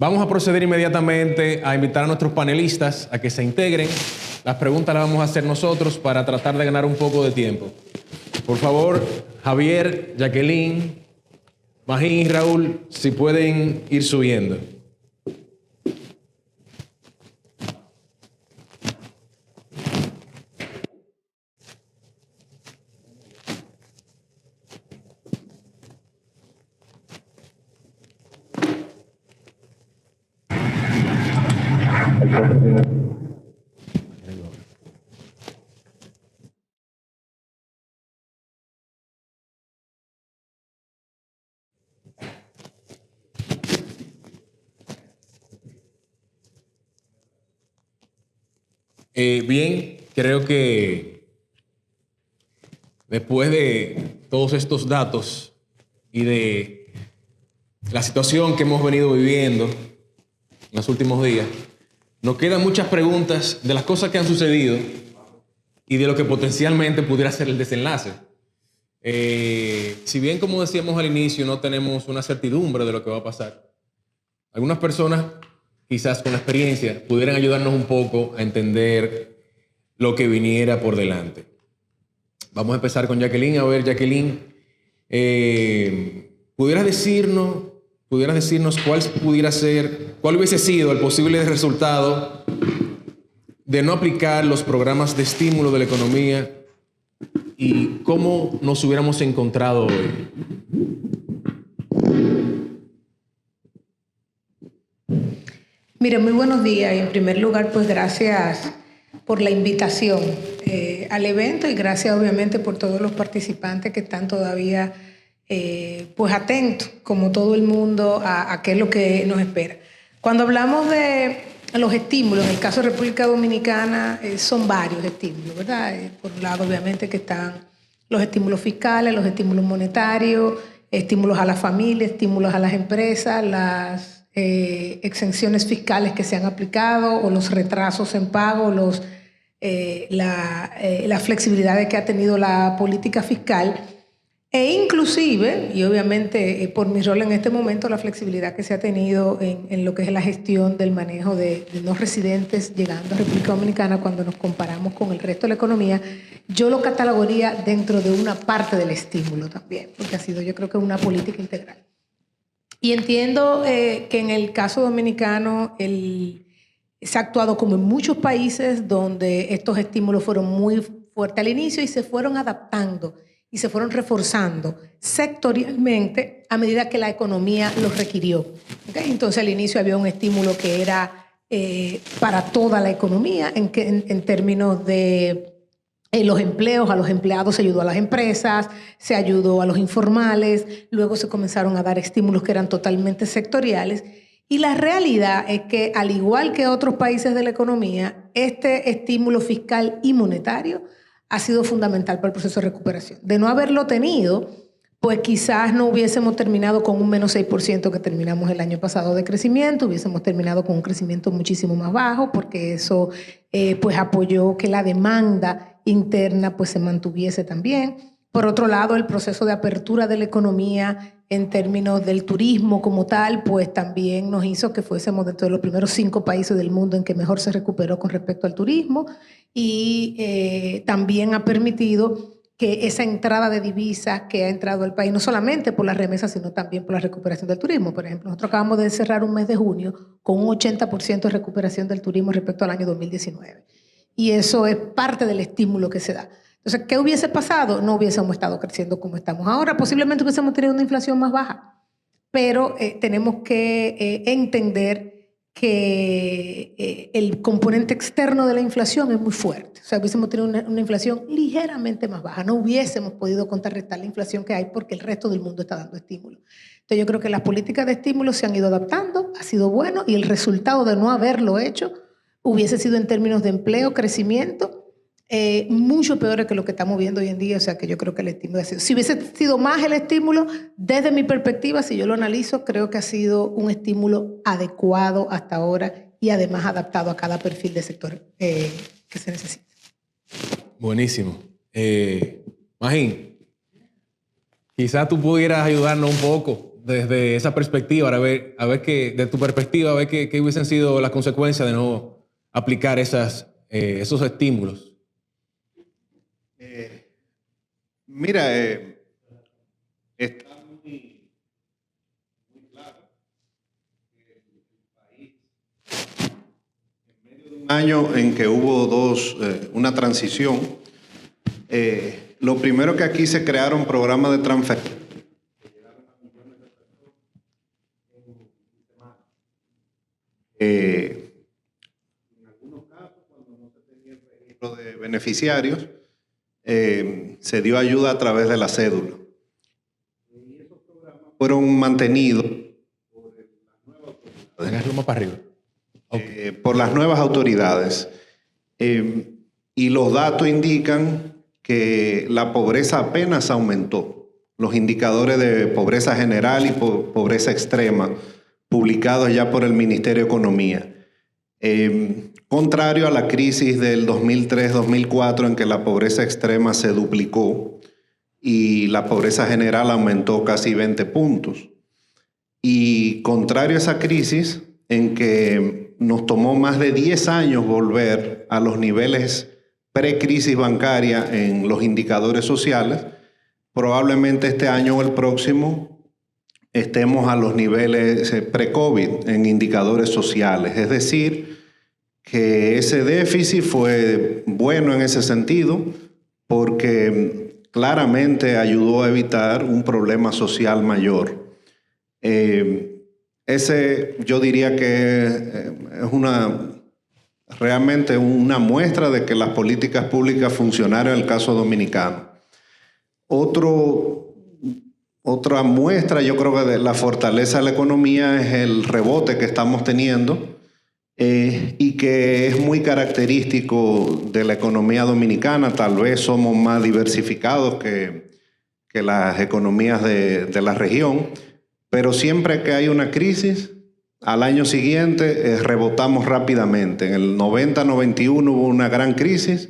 Vamos a proceder inmediatamente a invitar a nuestros panelistas a que se integren. Las preguntas las vamos a hacer nosotros para tratar de ganar un poco de tiempo. Por favor, Javier, Jacqueline, Magín y Raúl, si pueden ir subiendo. Bien, creo que después de todos estos datos y de la situación que hemos venido viviendo en los últimos días, nos quedan muchas preguntas de las cosas que han sucedido y de lo que potencialmente pudiera ser el desenlace. Si bien, como decíamos al inicio, no tenemos una certidumbre de lo que va a pasar, algunas personas, quizás con la experiencia, pudieran ayudarnos un poco a entender lo que viniera por delante. Vamos a empezar con Jacqueline. A ver, Jacqueline, ¿pudieras decirnos cuál hubiese sido el posible resultado de no aplicar los programas de estímulo de la economía y cómo nos hubiéramos encontrado hoy? Mire, muy buenos días. En primer lugar, pues gracias por la invitación al evento y gracias obviamente por todos los participantes que están todavía pues atentos, como todo el mundo, a qué es lo que nos espera. Cuando hablamos de los estímulos, en el caso de República Dominicana, son varios estímulos, ¿verdad? Por un lado, obviamente, que están los estímulos fiscales, los estímulos monetarios, estímulos a la familia, estímulos a las empresas, las exenciones fiscales que se han aplicado o los retrasos en pago, la flexibilidad que ha tenido la política fiscal e inclusive, y obviamente por mi rol en este momento, la flexibilidad que se ha tenido en lo que es la gestión del manejo de no residentes llegando a República Dominicana cuando nos comparamos con el resto de la economía, yo lo catalogaría dentro de una parte del estímulo también, porque ha sido, yo creo que una política integral. Y entiendo que en el caso dominicano se ha actuado como en muchos países donde estos estímulos fueron muy fuertes al inicio y se fueron adaptando y se fueron reforzando sectorialmente a medida que la economía los requirió. ¿Okay? Entonces al inicio había un estímulo que era para toda la economía en términos de los empleos, a los empleados se ayudó a las empresas, se ayudó a los informales, luego se comenzaron a dar estímulos que eran totalmente sectoriales. Y la realidad es que, al igual que otros países de la economía, este estímulo fiscal y monetario ha sido fundamental para el proceso de recuperación. De no haberlo tenido, pues quizás no hubiésemos terminado con un menos 6% que terminamos el año pasado de crecimiento, hubiésemos terminado con un crecimiento muchísimo más bajo, porque eso pues apoyó que la demanda interna pues se mantuviese también. Por otro lado, el proceso de apertura de la economía en términos del turismo como tal, pues también nos hizo que fuésemos dentro de los primeros 5 países del mundo en que mejor se recuperó con respecto al turismo y también ha permitido que esa entrada de divisas que ha entrado al país, no solamente por las remesas, sino también por la recuperación del turismo. Por ejemplo, nosotros acabamos de cerrar un mes de junio con un 80% de recuperación del turismo respecto al año 2019. Y eso es parte del estímulo que se da. Entonces, ¿qué hubiese pasado? No hubiésemos estado creciendo como estamos ahora. Posiblemente hubiésemos tenido una inflación más baja. Pero tenemos que entender que el componente externo de la inflación es muy fuerte. O sea, hubiésemos tenido una inflación ligeramente más baja. No hubiésemos podido contrarrestar la inflación que hay porque el resto del mundo está dando estímulo. Entonces, yo creo que las políticas de estímulo se han ido adaptando, ha sido bueno, y el resultado de no haberlo hecho hubiese sido en términos de empleo, crecimiento, mucho peores que lo que estamos viendo hoy en día. O sea, que yo creo que el estímulo ha sido, si hubiese sido más el estímulo, desde mi perspectiva, si yo lo analizo, creo que ha sido un estímulo adecuado hasta ahora y además adaptado a cada perfil de sector que se necesita. Buenísimo. Magín, quizás tú pudieras ayudarnos un poco desde esa perspectiva, a ver qué, de tu perspectiva, a ver qué hubiesen sido las consecuencias de no aplicar esos estímulos. Mira, está muy claro que el país, en medio de un año en que hubo una transición, lo primero que aquí se crearon programas de transferencia. En algunos casos, cuando no se tenía el registro de beneficiarios, se dio ayuda a través de la cédula. Y esos programas fueron mantenidos por las nuevas autoridades. Para arriba. Okay. Por las nuevas autoridades. Y los datos indican que la pobreza apenas aumentó. Los indicadores de pobreza general y pobreza extrema, publicados ya por el Ministerio de Economía. Contrario a la crisis del 2003-2004, en que la pobreza extrema se duplicó y la pobreza general aumentó casi 20 puntos. Y contrario a esa crisis, en que nos tomó más de 10 años volver a los niveles pre-crisis bancaria en los indicadores sociales, probablemente este año o el próximo estemos a los niveles pre-COVID en indicadores sociales. Es decir, que ese déficit fue bueno en ese sentido porque claramente ayudó a evitar un problema social mayor. Yo diría que es realmente una muestra de que las políticas públicas funcionaron en el caso dominicano. Otra muestra, yo creo que de la fortaleza de la economía es el rebote que estamos teniendo y que es muy característico de la economía dominicana. Tal vez somos más diversificados que las economías de la región, pero siempre que hay una crisis, al año siguiente rebotamos rápidamente. En el 90-91 hubo una gran crisis,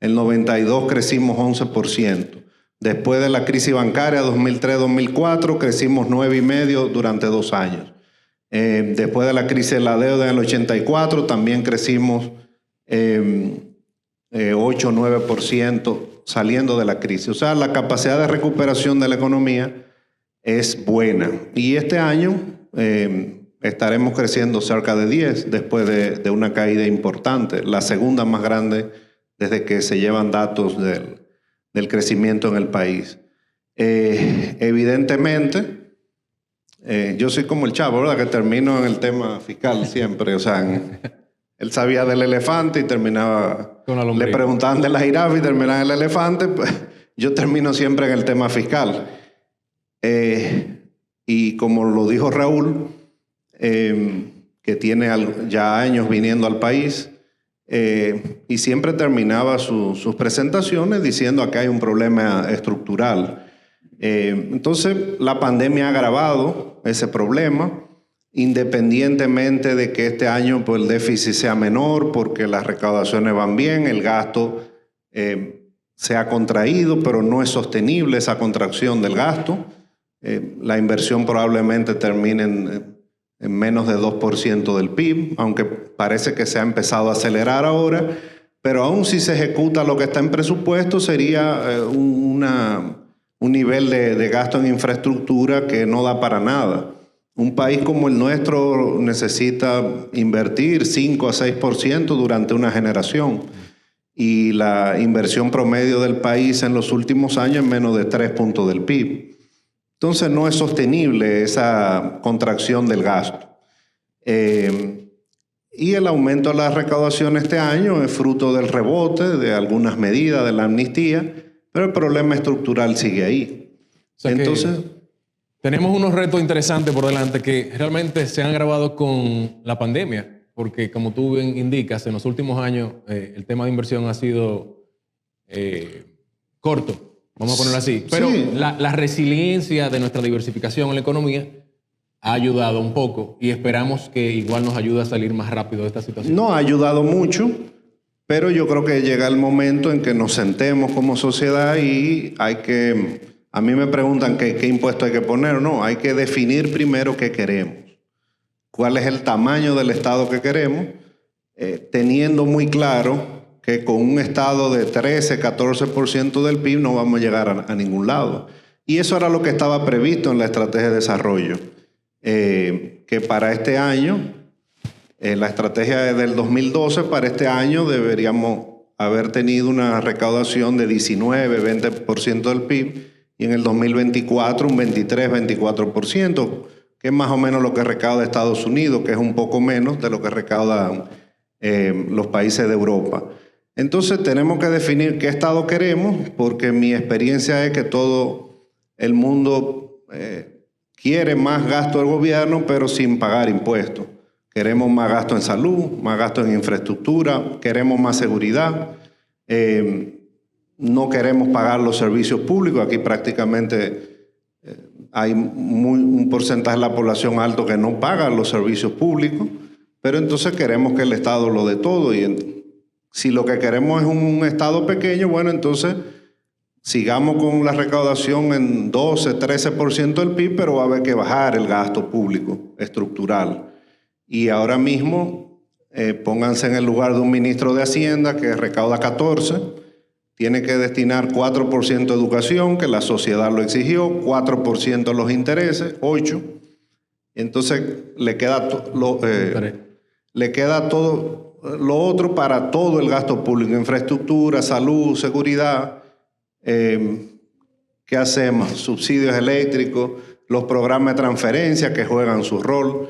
en el 92 crecimos 11%. Después de la crisis bancaria 2003-2004 crecimos 9,5% durante 2 años. Después de la crisis de la deuda en el 84 también crecimos 8-9% saliendo de la crisis. O sea, la capacidad de recuperación de la economía es buena. Y este año estaremos creciendo cerca de 10% después de una caída importante, la segunda más grande desde que se llevan datos del crecimiento en el país. Evidentemente, yo soy como el Chavo, ¿verdad? Que termino en el tema fiscal siempre. O sea, él sabía del elefante y terminaba... Le preguntaban de la jirafa y terminaba en el elefante. Pues, yo termino siempre en el tema fiscal. Y como lo dijo Raúl, que tiene ya años viniendo al país, y siempre terminaba sus presentaciones diciendo que hay un problema estructural. Entonces, la pandemia ha agravado ese problema, independientemente de que este año pues, el déficit sea menor porque las recaudaciones van bien, el gasto se ha contraído, pero no es sostenible esa contracción del gasto. La inversión probablemente termine en menos de 2% del PIB, aunque parece que se ha empezado a acelerar ahora, pero aún si se ejecuta lo que está en presupuesto sería un nivel de gasto en infraestructura que no da para nada. Un país como el nuestro necesita invertir 5 a 6% durante una generación y la inversión promedio del país en los últimos años es menos de 3 puntos del PIB. Entonces no es sostenible esa contracción del gasto. Y el aumento de la recaudación este año es fruto del rebote, de algunas medidas de la amnistía, pero el problema estructural sigue ahí. O sea, entonces, tenemos unos retos interesantes por delante que realmente se han agravado con la pandemia, porque como tú bien indicas, en los últimos años el tema de inversión ha sido corto. Vamos a ponerlo así. Pero sí, la resiliencia de nuestra diversificación en la economía ha ayudado un poco y esperamos que igual nos ayude a salir más rápido de esta situación. No, ha ayudado mucho, pero yo creo que llega el momento en que nos sentemos como sociedad y hay que A mí me preguntan qué impuesto hay que poner. No, hay que definir primero qué queremos. ¿Cuál es el tamaño del Estado que queremos? Teniendo muy claro que con un Estado de 13, 14% del PIB no vamos a llegar a ningún lado. Y eso era lo que estaba previsto en la estrategia de desarrollo. Que para este año, la estrategia del 2012, para este año deberíamos haber tenido una recaudación de 19, 20% del PIB, y en el 2024 un 23, 24%, que es más o menos lo que recauda Estados Unidos, que es un poco menos de lo que recaudan los países de Europa. Entonces tenemos que definir qué Estado queremos, porque mi experiencia es que todo el mundo quiere más gasto del gobierno, pero sin pagar impuestos. Queremos más gasto en salud, más gasto en infraestructura, queremos más seguridad. No queremos pagar los servicios públicos. Aquí prácticamente hay un porcentaje de la población alto que no paga los servicios públicos, pero entonces queremos que el Estado lo dé todo. Y si lo que queremos es un Estado pequeño, bueno, entonces sigamos con la recaudación en 12, 13% del PIB, pero va a haber que bajar el gasto público estructural. Y ahora mismo pónganse en el lugar de un ministro de Hacienda que recauda 14%, tiene que destinar 4% a educación, que la sociedad lo exigió, 4% a los intereses, 8%. Entonces le queda todo lo otro para todo el gasto público, infraestructura, salud, seguridad. ¿Qué hacemos? Subsidios eléctricos, los programas de transferencia que juegan su rol.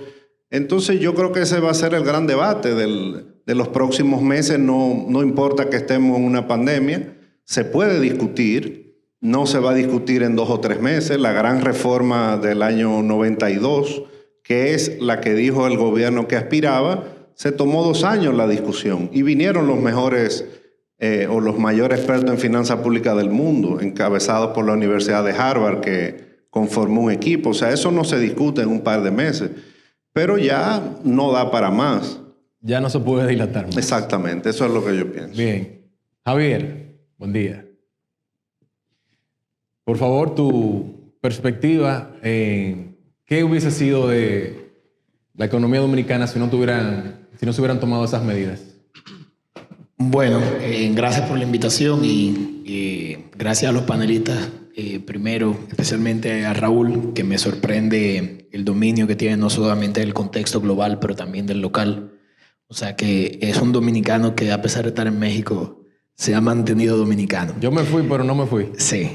Entonces yo creo que ese va a ser el gran debate de los próximos meses. No importa que estemos en una pandemia, se puede discutir, no se va a discutir en 2 o 3 meses. La gran reforma del año 92, que es la que dijo el gobierno que aspiraba, se tomó 2 años la discusión y vinieron los mejores o los mayores expertos en finanzas públicas del mundo, encabezados por la Universidad de Harvard, que conformó un equipo. O sea, eso no se discute en un par de meses, pero ya no da para más. Ya no se puede dilatar más. Exactamente, eso es lo que yo pienso. Bien. Javier, buen día. Por favor, tu perspectiva, ¿qué hubiese sido de la economía dominicana si no se hubieran tomado esas medidas? Bueno, gracias por la invitación y gracias a los panelistas. Primero, especialmente a Raúl, que me sorprende el dominio que tiene no solamente del contexto global, pero también del local. O sea que es un dominicano que, a pesar de estar en México, se ha mantenido dominicano. Yo me fui, pero no me fui. Sí.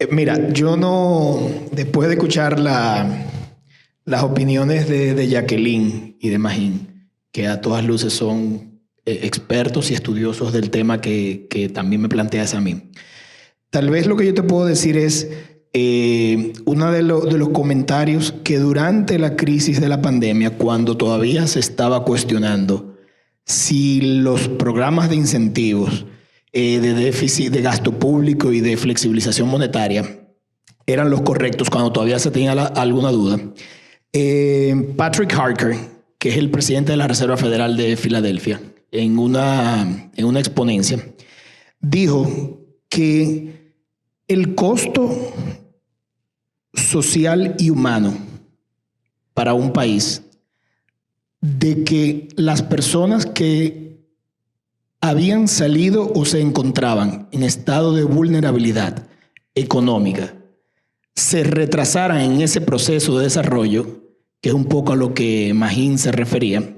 Mira, yo no... Después de escuchar las opiniones de Jacqueline y de Magín, que a todas luces son expertos y estudiosos del tema que también me planteas a mí. Tal vez lo que yo te puedo decir es uno de los comentarios que durante la crisis de la pandemia, cuando todavía se estaba cuestionando si los programas de incentivos de déficit de gasto público y de flexibilización monetaria eran los correctos, cuando todavía se tenía alguna duda, Patrick Harker, que es el presidente de la Reserva Federal de Filadelfia, en una exponencia, dijo que el costo social y humano para un país de que las personas que habían salido o se encontraban en estado de vulnerabilidad económica se retrasaran en ese proceso de desarrollo, que es un poco a lo que Magín se refería,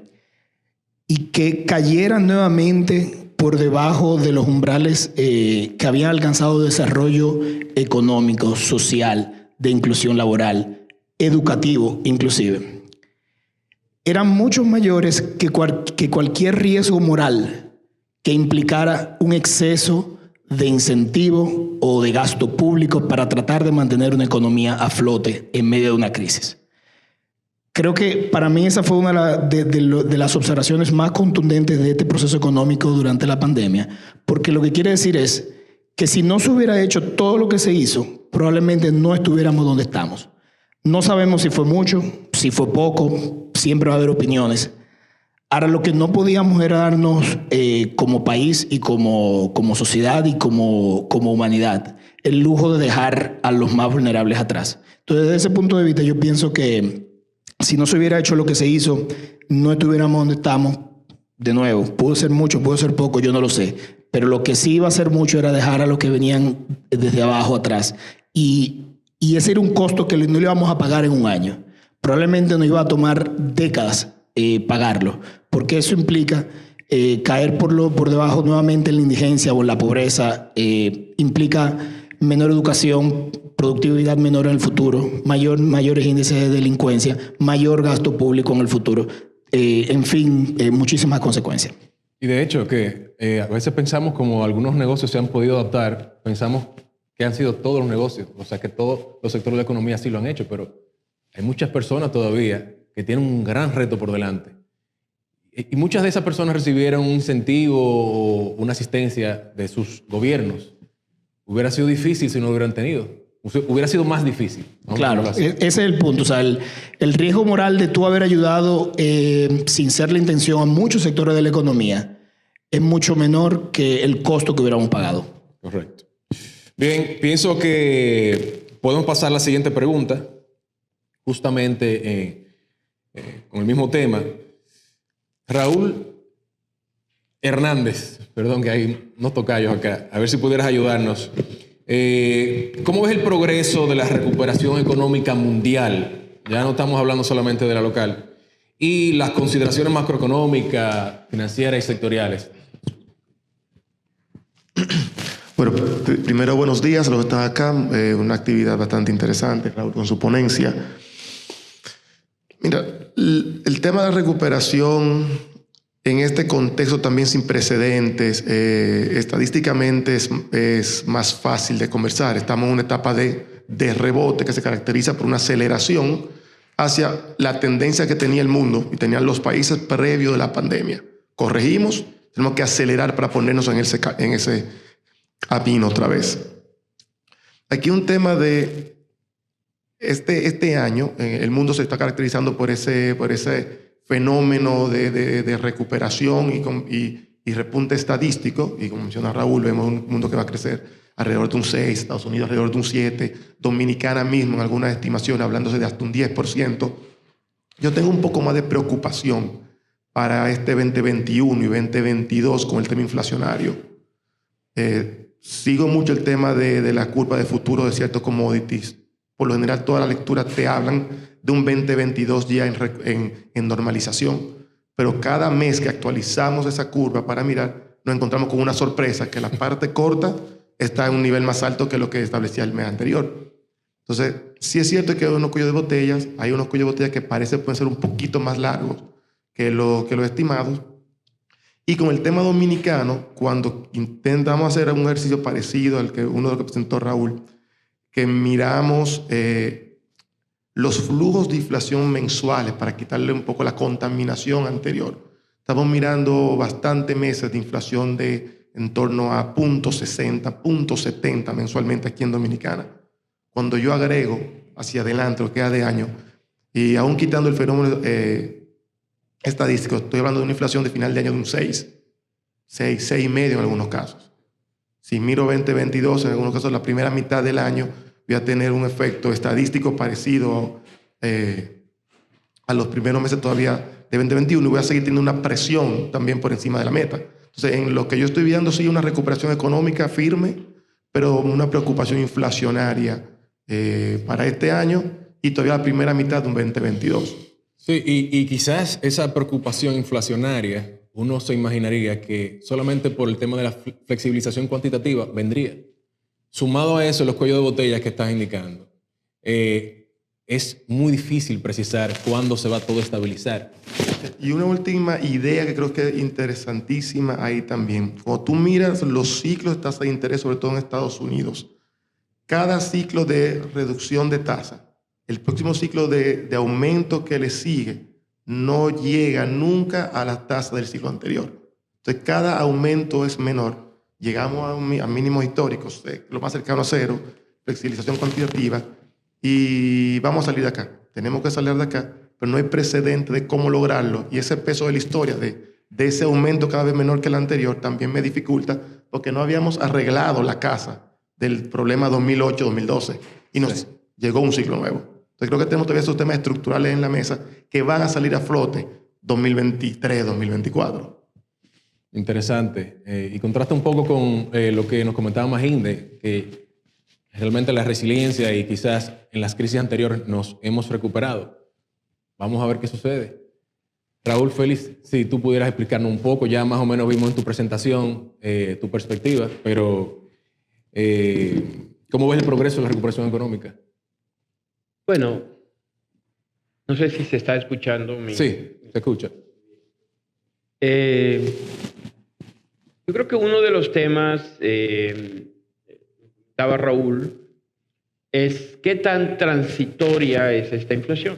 y que cayeran nuevamente por debajo de los umbrales que habían alcanzado desarrollo económico, social, de inclusión laboral, educativo inclusive, eran mucho mayores que cualquier riesgo moral que implicara un exceso de incentivo o de gasto público para tratar de mantener una economía a flote en medio de una crisis. Creo que para mí esa fue una de las observaciones más contundentes de este proceso económico durante la pandemia, porque lo que quiere decir es que si no se hubiera hecho todo lo que se hizo, probablemente no estuviéramos donde estamos. No sabemos si fue mucho, si fue poco, siempre va a haber opiniones. Ahora, lo que no podíamos era darnos como país y como sociedad y como humanidad el lujo de dejar a los más vulnerables atrás. Entonces, desde ese punto de vista, yo pienso que si no se hubiera hecho lo que se hizo, no estuviéramos donde estamos. De nuevo, pudo ser mucho, pudo ser poco, yo no lo sé. Pero lo que sí iba a ser mucho era dejar a los que venían desde abajo atrás. Y ese era un costo que no le íbamos a pagar en un año. Probablemente nos iba a tomar décadas pagarlo, porque eso implica caer por debajo nuevamente en la indigencia o en la pobreza, implica menor educación, productividad menor en el futuro, mayores índices de delincuencia, mayor gasto público en el futuro, en fin, muchísimas consecuencias. Y de hecho que a veces pensamos como algunos negocios se han podido adaptar, pensamos que han sido todos los negocios, o sea que todos los sectores de la economía sí lo han hecho, pero hay muchas personas todavía que tienen un gran reto por delante. Y muchas de esas personas recibieron un incentivo o una asistencia de sus gobiernos. Hubiera sido difícil si no lo hubieran tenido. Hubiera sido más difícil. Claro, ese es el punto. O sea, el riesgo moral de tú haber ayudado sin ser la intención a muchos sectores de la economía es mucho menor que el costo que hubiéramos pagado. Correcto. Bien, pienso que podemos pasar a la siguiente pregunta, justamente con el mismo tema. Raúl Hernández, perdón que hay unos tocayos acá, a ver si pudieras ayudarnos. ¿Cómo ves el progreso de la recuperación económica mundial? Ya no estamos hablando solamente de la local. Y las consideraciones macroeconómicas, financieras y sectoriales. Bueno, primero buenos días a los que están acá. Una actividad bastante interesante, Raúl, con su ponencia. Mira, el tema de la recuperación en este contexto también sin precedentes, estadísticamente es más fácil de conversar. Estamos en una etapa de rebote que se caracteriza por una aceleración hacia la tendencia que tenía el mundo y tenían los países previo de la pandemia. Corregimos, tenemos que acelerar para ponernos en ese camino otra vez. Aquí un tema de este año, el mundo se está caracterizando por ese fenómeno de recuperación y repunte estadístico, y como menciona Raúl, vemos un mundo que va a crecer alrededor de un 6, Estados Unidos alrededor de un 7, Dominicana mismo en algunas estimaciones hablándose de hasta un 10%. Yo tengo un poco más de preocupación para este 2021 y 2022 con el tema inflacionario. Sigo mucho el tema de la curva de futuro de ciertos commodities. Por lo general, todas las lecturas te hablan de un 2022 ya en normalización, pero cada mes que actualizamos esa curva para mirar, nos encontramos con una sorpresa, que la parte corta está en un nivel más alto que lo que establecía el mes anterior. Entonces, sí es cierto que hay unos cuellos de botellas, hay unos cuellos de botellas que pueden ser un poquito más largos que los estimados. Y con el tema dominicano, cuando intentamos hacer un ejercicio parecido al que uno de los que presentó Raúl, que miramos los flujos de inflación mensuales para quitarle un poco la contaminación anterior. Estamos mirando bastante meses de inflación de en torno a 0.60, 0.70 mensualmente aquí en Dominicana. Cuando yo agrego hacia adelante lo que queda de año, y aún quitando el fenómeno estadístico, estoy hablando de una inflación de final de año de un 6,5 en algunos casos. Si miro 2022, en algunos casos la primera mitad del año voy a tener un efecto estadístico parecido a los primeros meses todavía de 2021 y voy a seguir teniendo una presión también por encima de la meta. Entonces, en lo que yo estoy viendo, sí, una recuperación económica firme, pero una preocupación inflacionaria para este año y todavía la primera mitad de un 2022. Sí, y quizás esa preocupación inflacionaria, uno se imaginaría que solamente por el tema de la flexibilización cuantitativa vendría. Sumado a eso, los cuellos de botella que estás indicando, es muy difícil precisar cuándo se va todo a estabilizar. Y una última idea que creo que es interesantísima ahí también. Cuando tú miras los ciclos de tasa de interés, sobre todo en Estados Unidos, cada ciclo de reducción de tasa, el próximo ciclo de aumento que le sigue, no llega nunca a la tasa del ciclo anterior. Entonces, cada aumento es menor. Llegamos a mínimos históricos, lo más cercano a cero, flexibilización cuantitativa, y vamos a salir de acá. Tenemos que salir de acá, pero no hay precedente de cómo lograrlo. Y ese peso de la historia, de ese aumento cada vez menor que el anterior, también me dificulta, porque no habíamos arreglado la casa del problema 2008-2012 y nos llegó un ciclo nuevo. Entonces creo que tenemos todavía esos temas estructurales en la mesa que van a salir a flote 2023-2024. Interesante. Y contrasta un poco con lo que nos comentaba Magín, de que realmente la resiliencia y quizás en las crisis anteriores nos hemos recuperado. Vamos a ver qué sucede. Raúl, Félix, si tú pudieras explicarnos un poco, ya más o menos vimos en tu presentación tu perspectiva, pero ¿cómo ves el progreso de la recuperación económica? Bueno, no sé si se está escuchando. Sí, se escucha. Yo creo que uno de los temas, estaba Raúl, es qué tan transitoria es esta inflación.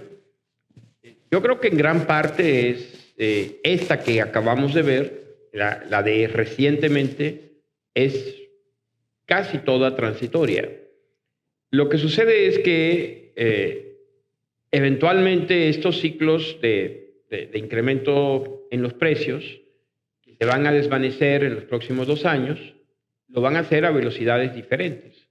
Yo creo que en gran parte es esta que acabamos de ver, la de recientemente, es casi toda transitoria. Lo que sucede es que eventualmente estos ciclos de incremento en los precios que se van a desvanecer en los próximos 2 años, lo van a hacer a velocidades diferentes.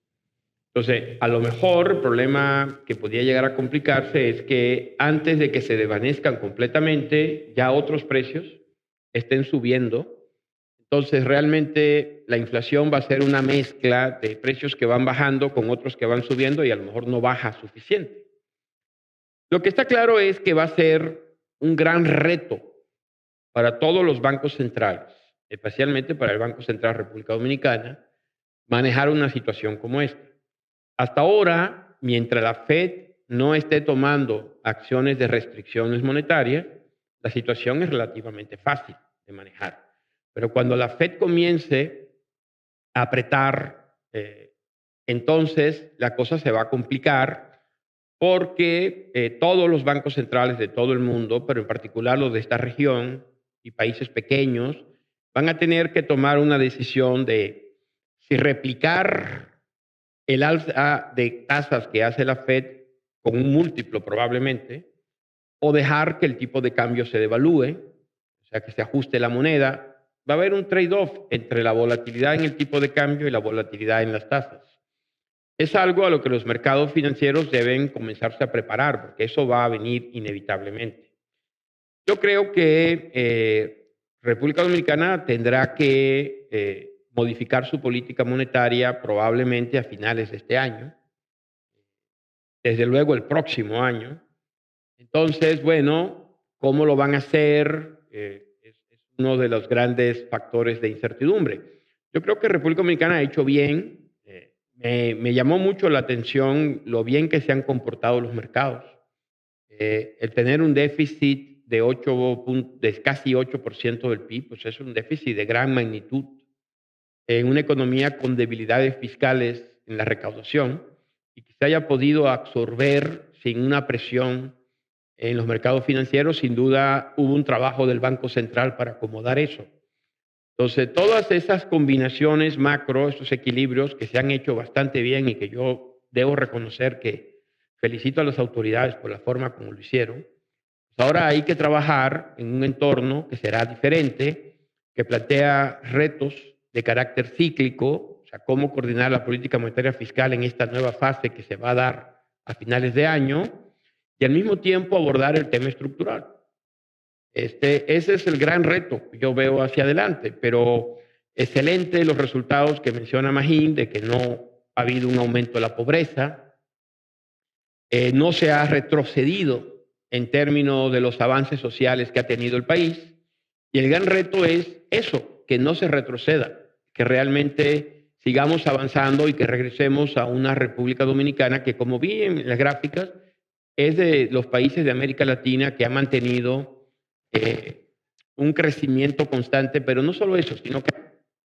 Entonces, a lo mejor el problema que podría llegar a complicarse es que antes de que se desvanezcan completamente, ya otros precios estén subiendo. Entonces, realmente la inflación va a ser una mezcla de precios que van bajando con otros que van subiendo y a lo mejor no baja suficiente. Lo que está claro es que va a ser un gran reto para todos los bancos centrales, especialmente para el Banco Central de la República Dominicana, manejar una situación como esta. Hasta ahora, mientras la Fed no esté tomando acciones de restricciones monetarias, la situación es relativamente fácil de manejar. Pero cuando la Fed comience a apretar, entonces la cosa se va a complicar porque todos los bancos centrales de todo el mundo, pero en particular los de esta región y países pequeños, van a tener que tomar una decisión de si replicar el alza de tasas que hace la Fed con un múltiplo probablemente, o dejar que el tipo de cambio se devalúe, o sea, que se ajuste la moneda. Va a haber un trade-off entre la volatilidad en el tipo de cambio y la volatilidad en las tasas. Es algo a lo que los mercados financieros deben comenzarse a preparar, porque eso va a venir inevitablemente. Yo creo que República Dominicana tendrá que modificar su política monetaria probablemente a finales de este año, desde luego el próximo año. Entonces, bueno, ¿cómo lo van a hacer? Es uno de los grandes factores de incertidumbre. Yo creo que República Dominicana ha hecho bien. Me llamó mucho la atención lo bien que se han comportado los mercados. El tener un déficit de casi 8% del PIB, pues es un déficit de gran magnitud en una economía con debilidades fiscales en la recaudación y que se haya podido absorber sin una presión en los mercados financieros. Sin duda hubo un trabajo del Banco Central para acomodar eso. Entonces, todas esas combinaciones macro, esos equilibrios que se han hecho bastante bien y que yo debo reconocer que felicito a las autoridades por la forma como lo hicieron, pues ahora hay que trabajar en un entorno que será diferente, que plantea retos de carácter cíclico, o sea, cómo coordinar la política monetaria fiscal en esta nueva fase que se va a dar a finales de año y al mismo tiempo abordar el tema estructural. Ese es el gran reto que yo veo hacia adelante, pero excelente los resultados que menciona Magín, de que no ha habido un aumento de la pobreza, no se ha retrocedido en términos de los avances sociales que ha tenido el país, y el gran reto es eso, que no se retroceda, que realmente sigamos avanzando y que regresemos a una República Dominicana que, como vi en las gráficas, es de los países de América Latina que ha mantenido un crecimiento constante, pero no solo eso, sino que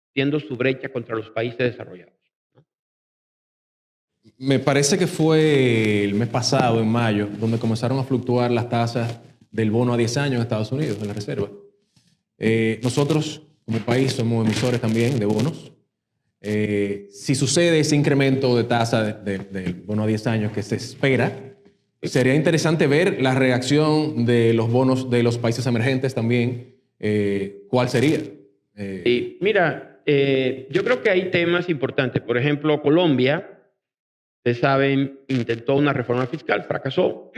haciendo su brecha contra los países desarrollados. Me parece que fue el mes pasado, en mayo, donde comenzaron a fluctuar las tasas del bono a 10 años en Estados Unidos, en la Reserva. Nosotros, como país, somos emisores también de bonos. Si sucede ese incremento de tasa del bono a 10 años que se espera, sería interesante ver la reacción de los bonos de los países emergentes también. ¿Cuál sería? Mira, Yo creo que hay temas importantes. Por ejemplo, Colombia, ustedes saben, intentó una reforma fiscal, fracasó.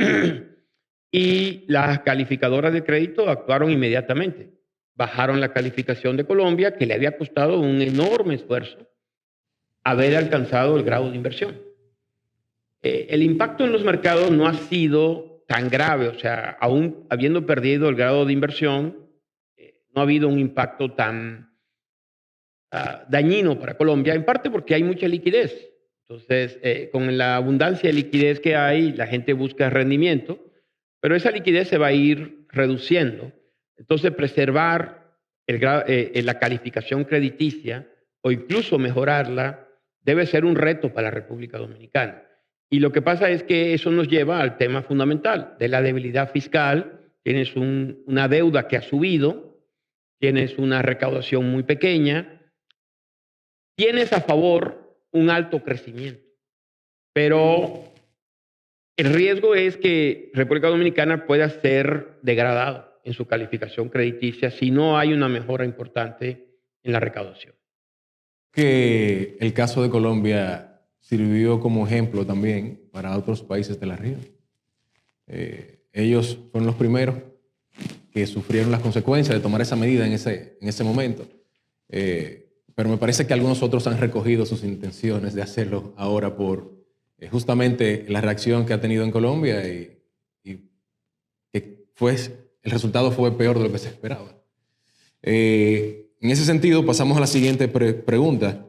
Y las calificadoras de crédito actuaron inmediatamente. Bajaron la calificación de Colombia, que le había costado un enorme esfuerzo haber alcanzado el grado de inversión. El impacto en los mercados no ha sido tan grave, o sea, aún habiendo perdido el grado de inversión, no ha habido un impacto tan dañino para Colombia, en parte porque hay mucha liquidez. Entonces, con la abundancia de liquidez que hay, la gente busca rendimiento, pero esa liquidez se va a ir reduciendo. Entonces, preservar la calificación crediticia o incluso mejorarla debe ser un reto para la República Dominicana. Y lo que pasa es que eso nos lleva al tema fundamental de la debilidad fiscal. Tienes una deuda que ha subido, tienes una recaudación muy pequeña, tienes a favor un alto crecimiento, pero el riesgo es que República Dominicana pueda ser degradado en su calificación crediticia si no hay una mejora importante en la recaudación. Que el caso de Colombia sirvió como ejemplo también para otros países de la región. Ellos fueron los primeros que sufrieron las consecuencias de tomar esa medida en ese momento. Pero me parece que algunos otros han recogido sus intenciones de hacerlo ahora por justamente la reacción que ha tenido en Colombia y que el resultado fue peor de lo que se esperaba. En ese sentido, pasamos a la siguiente pregunta.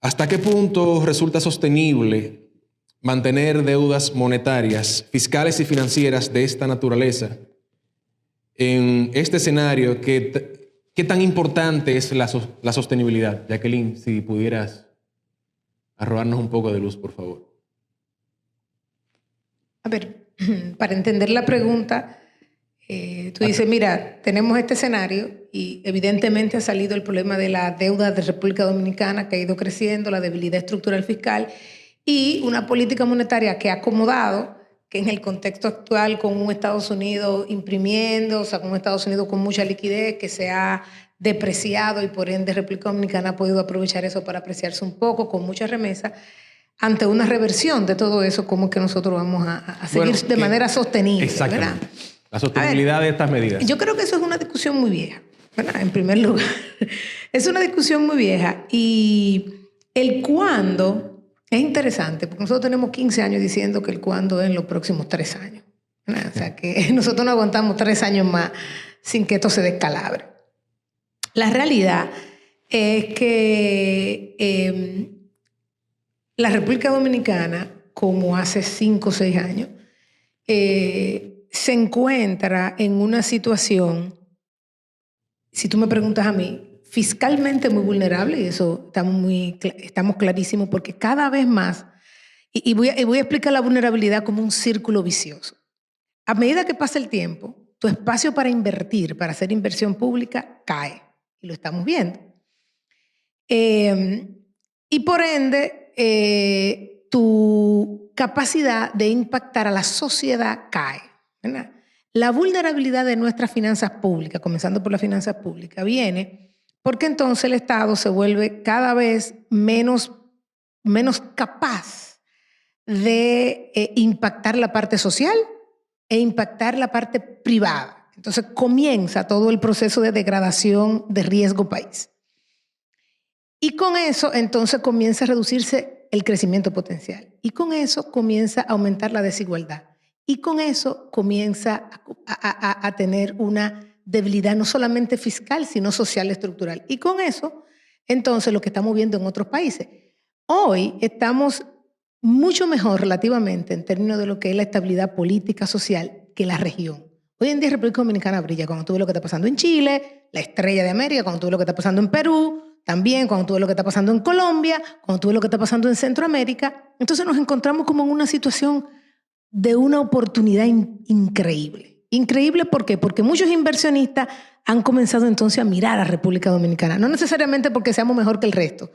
¿Hasta qué punto resulta sostenible mantener deudas monetarias, fiscales y financieras de esta naturaleza en este escenario? ¿Qué tan importante es la sostenibilidad? Jacqueline, si pudieras arrojarnos un poco de luz, por favor. A ver, para entender la pregunta, tú dices, mira, tenemos este escenario y evidentemente ha salido el problema de la deuda de República Dominicana que ha ido creciendo, la debilidad estructural fiscal y una política monetaria que ha acomodado, que en el contexto actual con un Estados Unidos imprimiendo, o sea, con un Estados Unidos con mucha liquidez que se ha depreciado y por ende República Dominicana ha podido aprovechar eso para apreciarse un poco con mucha remesa. Ante una reversión de todo eso, ¿cómo es que nosotros vamos a seguir de manera sostenible? Exactamente. ¿Verdad? La sostenibilidad de estas medidas. Yo creo que eso es una discusión muy vieja, ¿verdad? En primer lugar. Es una discusión muy vieja y el cuándo es interesante, porque nosotros tenemos 15 años diciendo que el cuándo es en los próximos 3 años. ¿Verdad? O sea, que nosotros no aguantamos 3 años más sin que esto se descalabre. La realidad es que la República Dominicana, como hace 5 o 6 años, se encuentra en una situación, si tú me preguntas a mí, fiscalmente muy vulnerable, y eso estamos clarísimos, porque cada vez más, y voy a explicar la vulnerabilidad como un círculo vicioso. A medida que pasa el tiempo, tu espacio para invertir, para hacer inversión pública, cae, y lo estamos viendo. Y por ende, tu capacidad de impactar a la sociedad cae, ¿verdad? La vulnerabilidad de nuestras finanzas públicas, comenzando por las finanzas públicas, viene porque entonces el Estado se vuelve cada vez menos capaz de impactar la parte social e impactar la parte privada. Entonces comienza todo el proceso de degradación de riesgo país. Y con eso entonces comienza a reducirse el crecimiento potencial. Y con eso comienza a aumentar la desigualdad. Y con eso comienza a tener una debilidad no solamente fiscal, sino social estructural. Y con eso, entonces, lo que estamos viendo en otros países. Hoy estamos mucho mejor relativamente en términos de lo que es la estabilidad política social que la región. Hoy en día República Dominicana brilla cuando tú ves lo que está pasando en Chile, la estrella de América, cuando tú ves lo que está pasando en Perú, también cuando tú ves lo que está pasando en Colombia, cuando tú ves lo que está pasando en Centroamérica. Entonces nos encontramos como en una situación de una oportunidad increíble. Increíble, ¿por qué? Porque muchos inversionistas han comenzado entonces a mirar a República Dominicana. No necesariamente porque seamos mejor que el resto,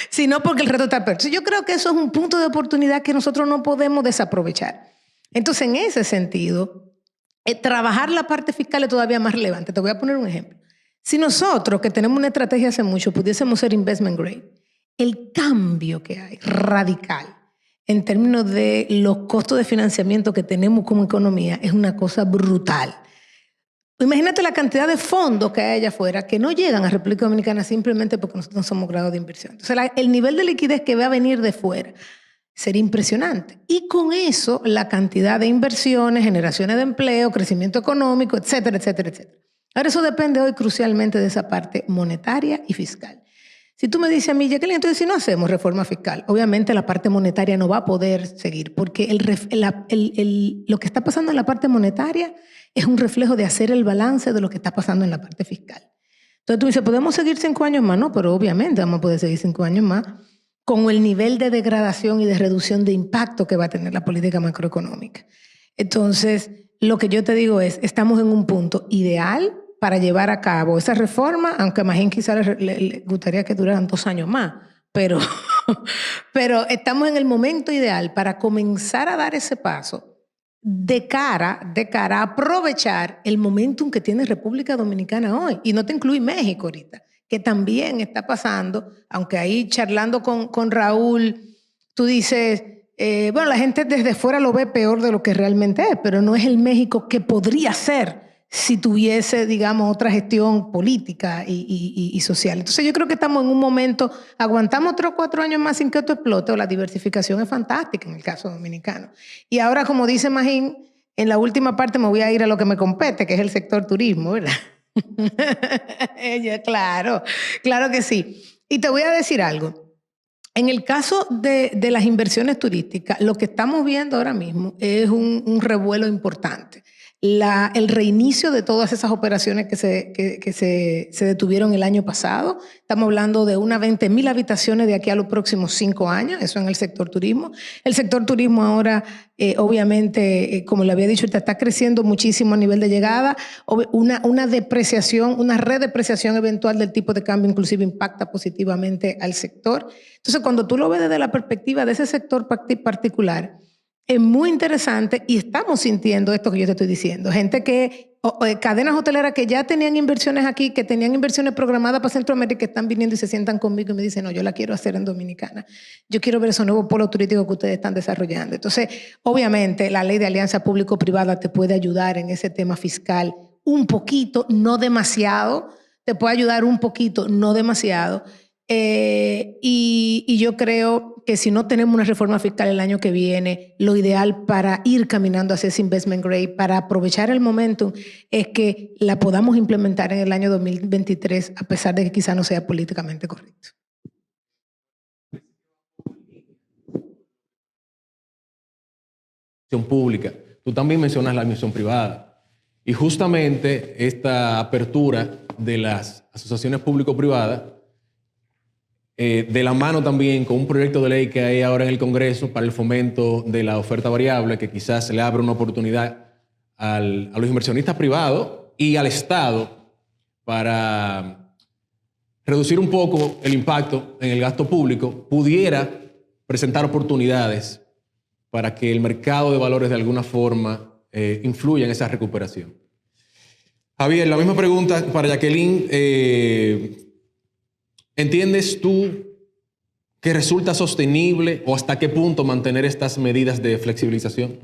sino porque el resto está peor. Yo creo que eso es un punto de oportunidad que nosotros no podemos desaprovechar. Entonces, en ese sentido, trabajar la parte fiscal es todavía más relevante. Te voy a poner un ejemplo. Si nosotros, que tenemos una estrategia hace mucho, pudiésemos ser investment grade, el cambio que hay radical en términos de los costos de financiamiento que tenemos como economía es una cosa brutal. Imagínate la cantidad de fondos que hay allá afuera que no llegan a República Dominicana simplemente porque nosotros no somos grados de inversión. Entonces, el nivel de liquidez que va a venir de fuera sería impresionante. Y con eso, la cantidad de inversiones, generaciones de empleo, crecimiento económico, etcétera, etcétera, etcétera. Ahora, eso depende hoy crucialmente de esa parte monetaria y fiscal. Si tú me dices a mí, Jacqueline, entonces si no hacemos reforma fiscal, obviamente la parte monetaria no va a poder seguir, porque lo que está pasando en la parte monetaria es un reflejo de hacer el balance de lo que está pasando en la parte fiscal. Entonces tú dices, ¿podemos seguir 5 años más? No, pero obviamente vamos a poder seguir 5 años más con el nivel de degradación y de reducción de impacto que va a tener la política macroeconómica. Entonces, lo que yo te digo es, estamos en un punto ideal para llevar a cabo esa reforma, aunque a Magín quizás le gustaría que duraran 2 años más, pero estamos en el momento ideal para comenzar a dar ese paso de cara a aprovechar el momentum que tiene República Dominicana hoy. Y no te incluí México ahorita, que también está pasando, aunque ahí charlando con Raúl, tú dices, bueno, la gente desde fuera lo ve peor de lo que realmente es, pero no es el México que podría ser si tuviese, digamos, otra gestión política y social. Entonces yo creo que estamos en un momento, aguantamos 3 o 4 años más sin que esto explote, o la diversificación es fantástica en el caso dominicano. Y ahora, como dice Magín, en la última parte me voy a ir a lo que me compete, que es el sector turismo, ¿verdad? Claro que sí. Y te voy a decir algo. En el caso de las inversiones turísticas, lo que estamos viendo ahora mismo es un revuelo importante. El reinicio de todas esas operaciones que se detuvieron el año pasado. Estamos hablando de unas 20,000 habitaciones de aquí a los próximos 5 años, eso en el sector turismo. El sector turismo ahora, obviamente, como le había dicho, está creciendo muchísimo a nivel de llegada. Una depreciación, una redepreciación eventual del tipo de cambio inclusive impacta positivamente al sector. Entonces, cuando tú lo ves desde la perspectiva de ese sector particular, es muy interesante y estamos sintiendo esto que yo te estoy diciendo. Gente cadenas hoteleras que ya tenían inversiones aquí, que tenían inversiones programadas para Centroamérica, que están viniendo y se sientan conmigo y me dicen, no, yo la quiero hacer en Dominicana. Yo quiero ver esos nuevos polos turísticos que ustedes están desarrollando. Entonces, obviamente, la ley de alianza público-privada te puede ayudar en ese tema fiscal un poquito, no demasiado. Te puede ayudar un poquito, no demasiado. Y yo creo que si no tenemos una reforma fiscal el año que viene, lo ideal para ir caminando hacia ese investment grade, para aprovechar el momentum, es que la podamos implementar en el año 2023, a pesar de que quizá no sea políticamente correcto. Pública. Tú también mencionas la inversión privada. Y justamente esta apertura de las asociaciones público-privadas, de la mano también con un proyecto de ley que hay ahora en el Congreso para el fomento de la oferta variable, que quizás le abre una oportunidad a los inversionistas privados y al Estado para reducir un poco el impacto en el gasto público, pudiera presentar oportunidades para que el mercado de valores de alguna forma influya en esa recuperación. Javier, la misma pregunta para Jacqueline. ¿Entiendes tú que resulta sostenible o hasta qué punto mantener estas medidas de flexibilización?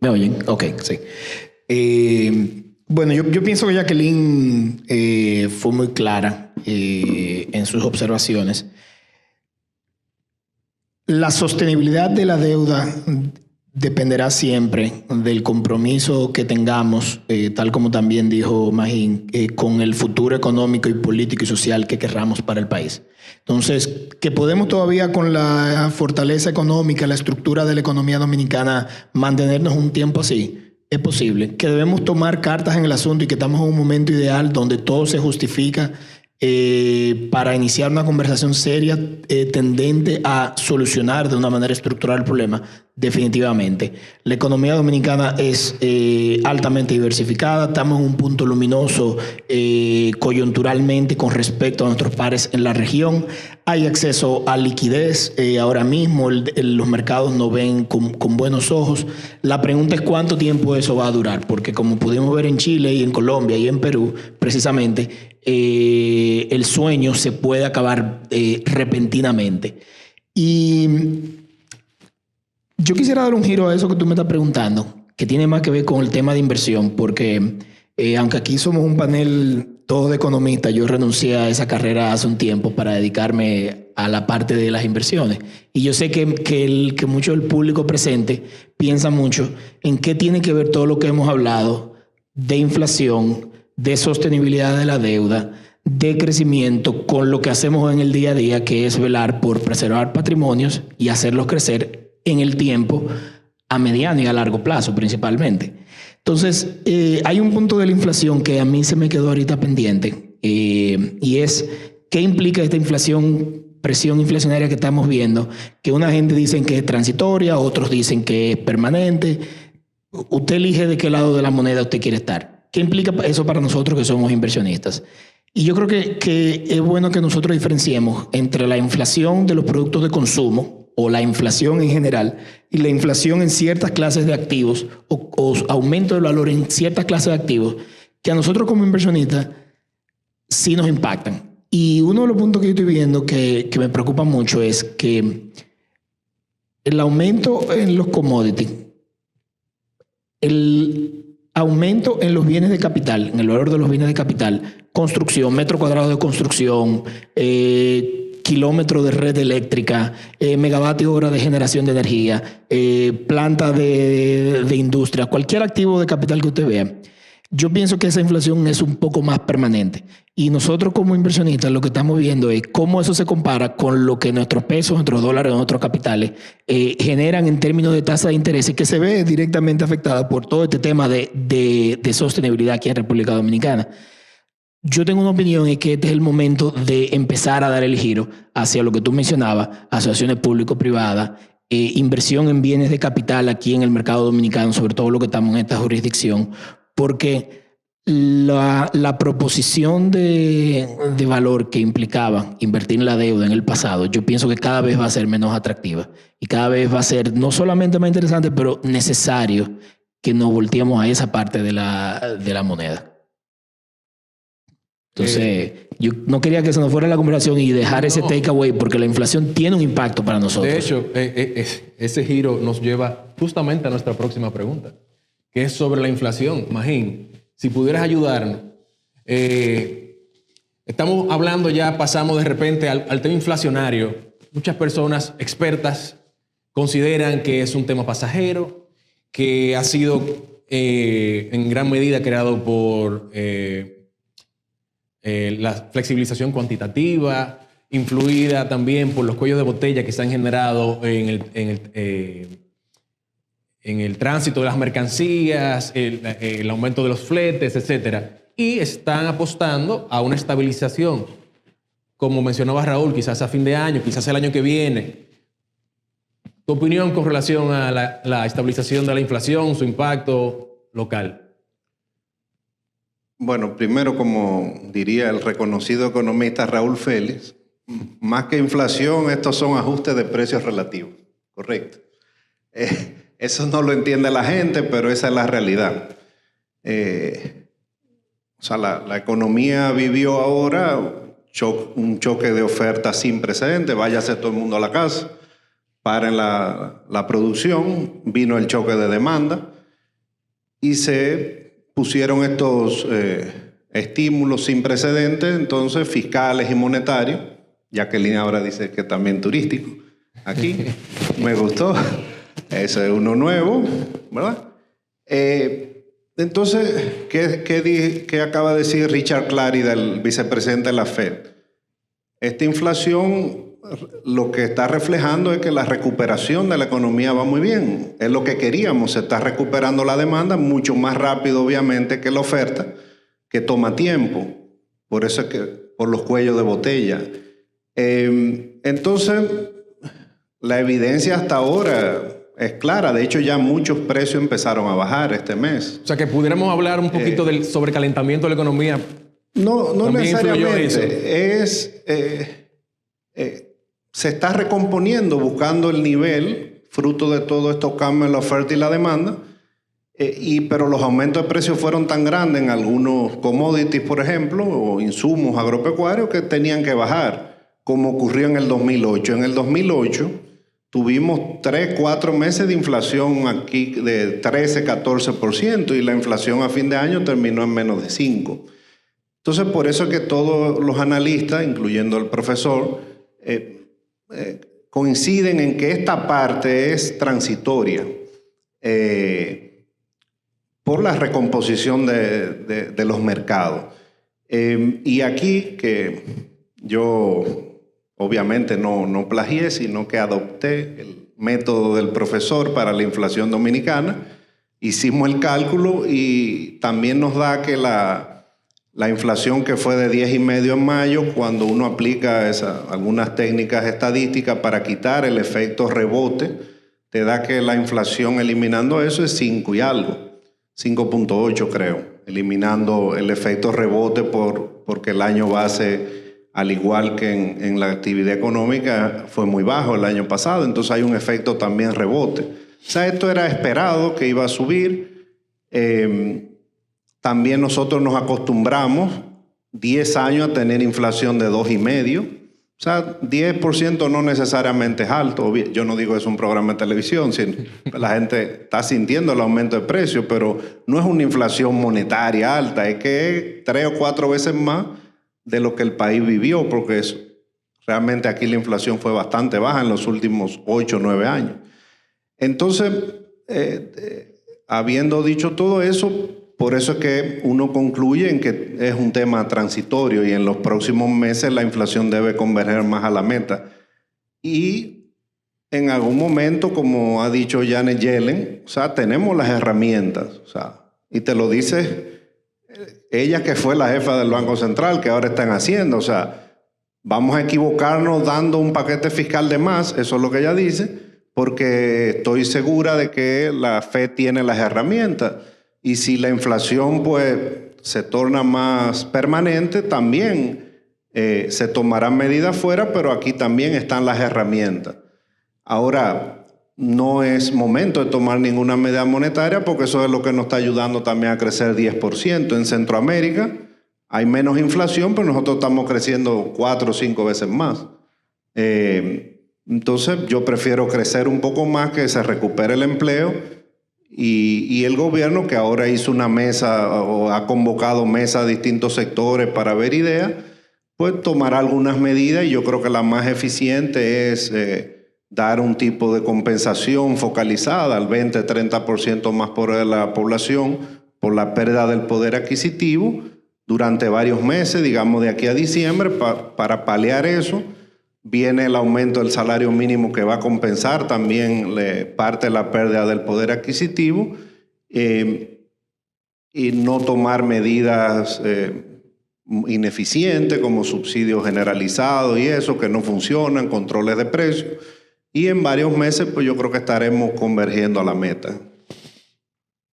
¿Me oyen? Ok, sí. Bueno, yo pienso que Jacqueline fue muy clara en sus observaciones. La sostenibilidad de la deuda dependerá siempre del compromiso que tengamos, tal como también dijo Magín, con el futuro económico y político y social que querramos para el país. Entonces, que podemos todavía con la fortaleza económica, la estructura de la economía dominicana, mantenernos un tiempo así, es posible. Que debemos tomar cartas en el asunto y que estamos en un momento ideal donde todo se justifica para iniciar una conversación seria tendente a solucionar de una manera estructural el problema. definitivamente. La economía dominicana es altamente diversificada. Estamos en un punto luminoso coyunturalmente con respecto a nuestros pares en la región. Hay acceso a liquidez. Ahora mismo los mercados nos ven con buenos ojos. La pregunta es cuánto tiempo eso va a durar, porque como pudimos ver en Chile y en Colombia y en Perú, precisamente, el sueño se puede acabar repentinamente. Y yo quisiera dar un giro a eso que tú me estás preguntando, que tiene más que ver con el tema de inversión, porque aunque aquí somos un panel todo de economistas, yo renuncié a esa carrera hace un tiempo para dedicarme a la parte de las inversiones. Y yo sé que mucho del público presente piensa mucho en qué tiene que ver todo lo que hemos hablado de inflación, de sostenibilidad de la deuda, de crecimiento, con lo que hacemos en el día a día, que es velar por preservar patrimonios y hacerlos crecer en el tiempo, a mediano y a largo plazo principalmente. Entonces, hay un punto de la inflación que a mí se me quedó ahorita pendiente, y es qué implica esta inflación, presión inflacionaria que estamos viendo, que una gente dice que es transitoria, otros dicen que es permanente. Usted elige de qué lado de la moneda usted quiere estar. ¿Qué implica eso para nosotros que somos inversionistas? Y yo creo que es bueno que nosotros diferenciemos entre la inflación de los productos de consumo, o la inflación en general, y la inflación en ciertas clases de activos, o aumento del valor en ciertas clases de activos, que a nosotros como inversionistas sí nos impactan. Y uno de los puntos que yo estoy viendo que me preocupa mucho es que el aumento en los commodities, el aumento en los bienes de capital, en el valor de los bienes de capital, construcción, metro cuadrado de construcción, kilómetros de red eléctrica, megavatio hora de generación de energía, planta de industria, cualquier activo de capital que usted vea, yo pienso que esa inflación es un poco más permanente. Y nosotros como inversionistas lo que estamos viendo es cómo eso se compara con lo que nuestros pesos, nuestros dólares, nuestros capitales generan en términos de tasa de interés, que se ve directamente afectada por todo este tema de sostenibilidad aquí en República Dominicana. Yo tengo una opinión, es que este es el momento de empezar a dar el giro hacia lo que tú mencionabas, asociaciones público-privadas, inversión en bienes de capital aquí en el mercado dominicano, sobre todo lo que estamos en esta jurisdicción, porque la proposición de valor que implicaba invertir en la deuda en el pasado, yo pienso que cada vez va a ser menos atractiva y cada vez va a ser no solamente más interesante, pero necesario que nos volteemos a esa parte de la moneda. Entonces, yo no quería que se nos fuera la conversación y dejar ese takeaway, porque la inflación tiene un impacto para nosotros. De hecho, ese giro nos lleva justamente a nuestra próxima pregunta, que es sobre la inflación. Magín, si pudieras ayudarnos. Estamos hablando ya, pasamos de repente al tema inflacionario. Muchas personas expertas consideran que es un tema pasajero, que ha sido en gran medida creado por la flexibilización cuantitativa, influida también por los cuellos de botella que se han generado en el tránsito de las mercancías, el aumento de los fletes, etc. Y están apostando a una estabilización, como mencionaba Raúl, quizás a fin de año, quizás el año que viene. ¿Tu opinión con relación a la estabilización de la inflación, su impacto local? Bueno, primero, como diría el reconocido economista Raúl Félix, más que inflación, estos son ajustes de precios relativos. Correcto. Eso no lo entiende la gente, pero esa es la realidad. La economía vivió ahora un choque de oferta sin precedentes. Váyase todo el mundo a la casa, paren la producción, vino el choque de demanda y se pusieron estos estímulos sin precedentes, entonces fiscales y monetarios. Jacqueline ahora dice que también turístico. Aquí me gustó. Ese es uno nuevo, ¿verdad? Entonces, ¿qué acaba de decir Richard Clary, del vicepresidente de la Fed? Esta inflación lo que está reflejando es que la recuperación de la economía va muy bien. Es lo que queríamos, se está recuperando la demanda mucho más rápido, obviamente, que la oferta, que toma tiempo. Por eso es que, por los cuellos de botella. Entonces, la evidencia hasta ahora es clara. De hecho, ya muchos precios empezaron a bajar este mes. O sea, que pudiéramos hablar un poquito del sobrecalentamiento de la economía. No También influyó eso. necesariamente. Se está recomponiendo, buscando el nivel, fruto de todos estos cambios en la oferta y la demanda. Pero los aumentos de precios fueron tan grandes en algunos commodities, por ejemplo, o insumos agropecuarios, que tenían que bajar, como ocurrió en el 2008. En el 2008 tuvimos 3-4 meses de inflación aquí de 13-14%, y la inflación a fin de año terminó en menos de 5%. Entonces, por eso es que todos los analistas, incluyendo el profesor, coinciden en que esta parte es transitoria. Por la recomposición de los mercados. Y aquí, que yo obviamente no plagié, sino que adopté el método del profesor para la inflación dominicana, hicimos el cálculo y también nos da que la inflación, que fue de 10,5 en mayo, cuando uno aplica algunas técnicas estadísticas para quitar el efecto rebote, te da que la inflación, eliminando eso, es 5 y algo. 5.8 creo, eliminando el efecto rebote porque el año base, al igual que en la actividad económica, fue muy bajo el año pasado, entonces hay un efecto también rebote. O sea, esto era esperado que iba a subir. También nosotros nos acostumbramos 10 años a tener inflación de 2,5%. O sea, 10% no necesariamente es alto. Yo no digo que es un programa de televisión, sino la gente está sintiendo el aumento de precios, pero no es una inflación monetaria alta, es que es 3 o 4 veces más de lo que el país vivió, porque realmente aquí la inflación fue bastante baja en los últimos 8 o 9 años. Entonces, habiendo dicho todo eso, por eso es que uno concluye en que es un tema transitorio y en los próximos meses la inflación debe converger más a la meta. Y en algún momento, como ha dicho Janet Yellen, o sea, tenemos las herramientas. O sea, y te lo dice ella, que fue la jefa del Banco Central, que ahora están haciendo. O sea, vamos a equivocarnos dando un paquete fiscal de más, eso es lo que ella dice, porque estoy segura de que la FED tiene las herramientas. Y si la inflación pues se torna más permanente, también se tomarán medidas fuera, pero aquí también están las herramientas. Ahora, no es momento de tomar ninguna medida monetaria, porque eso es lo que nos está ayudando también a crecer 10%. En Centroamérica hay menos inflación, pero nosotros estamos creciendo 4 o 5 veces más. Entonces, yo prefiero crecer un poco más, que se recupere el empleo. Y el gobierno, que ahora hizo una mesa o ha convocado mesas de distintos sectores para ver ideas, pues tomará algunas medidas, y yo creo que la más eficiente es dar un tipo de compensación focalizada al 20-30% más por la población por la pérdida del poder adquisitivo durante varios meses, digamos de aquí a diciembre, para paliar eso. Viene el aumento del salario mínimo, que va a compensar también parte de la pérdida del poder adquisitivo, y no tomar medidas ineficientes como subsidios generalizados y eso, que no funcionan, controles de precios. Y en varios meses pues yo creo que estaremos convergiendo a la meta.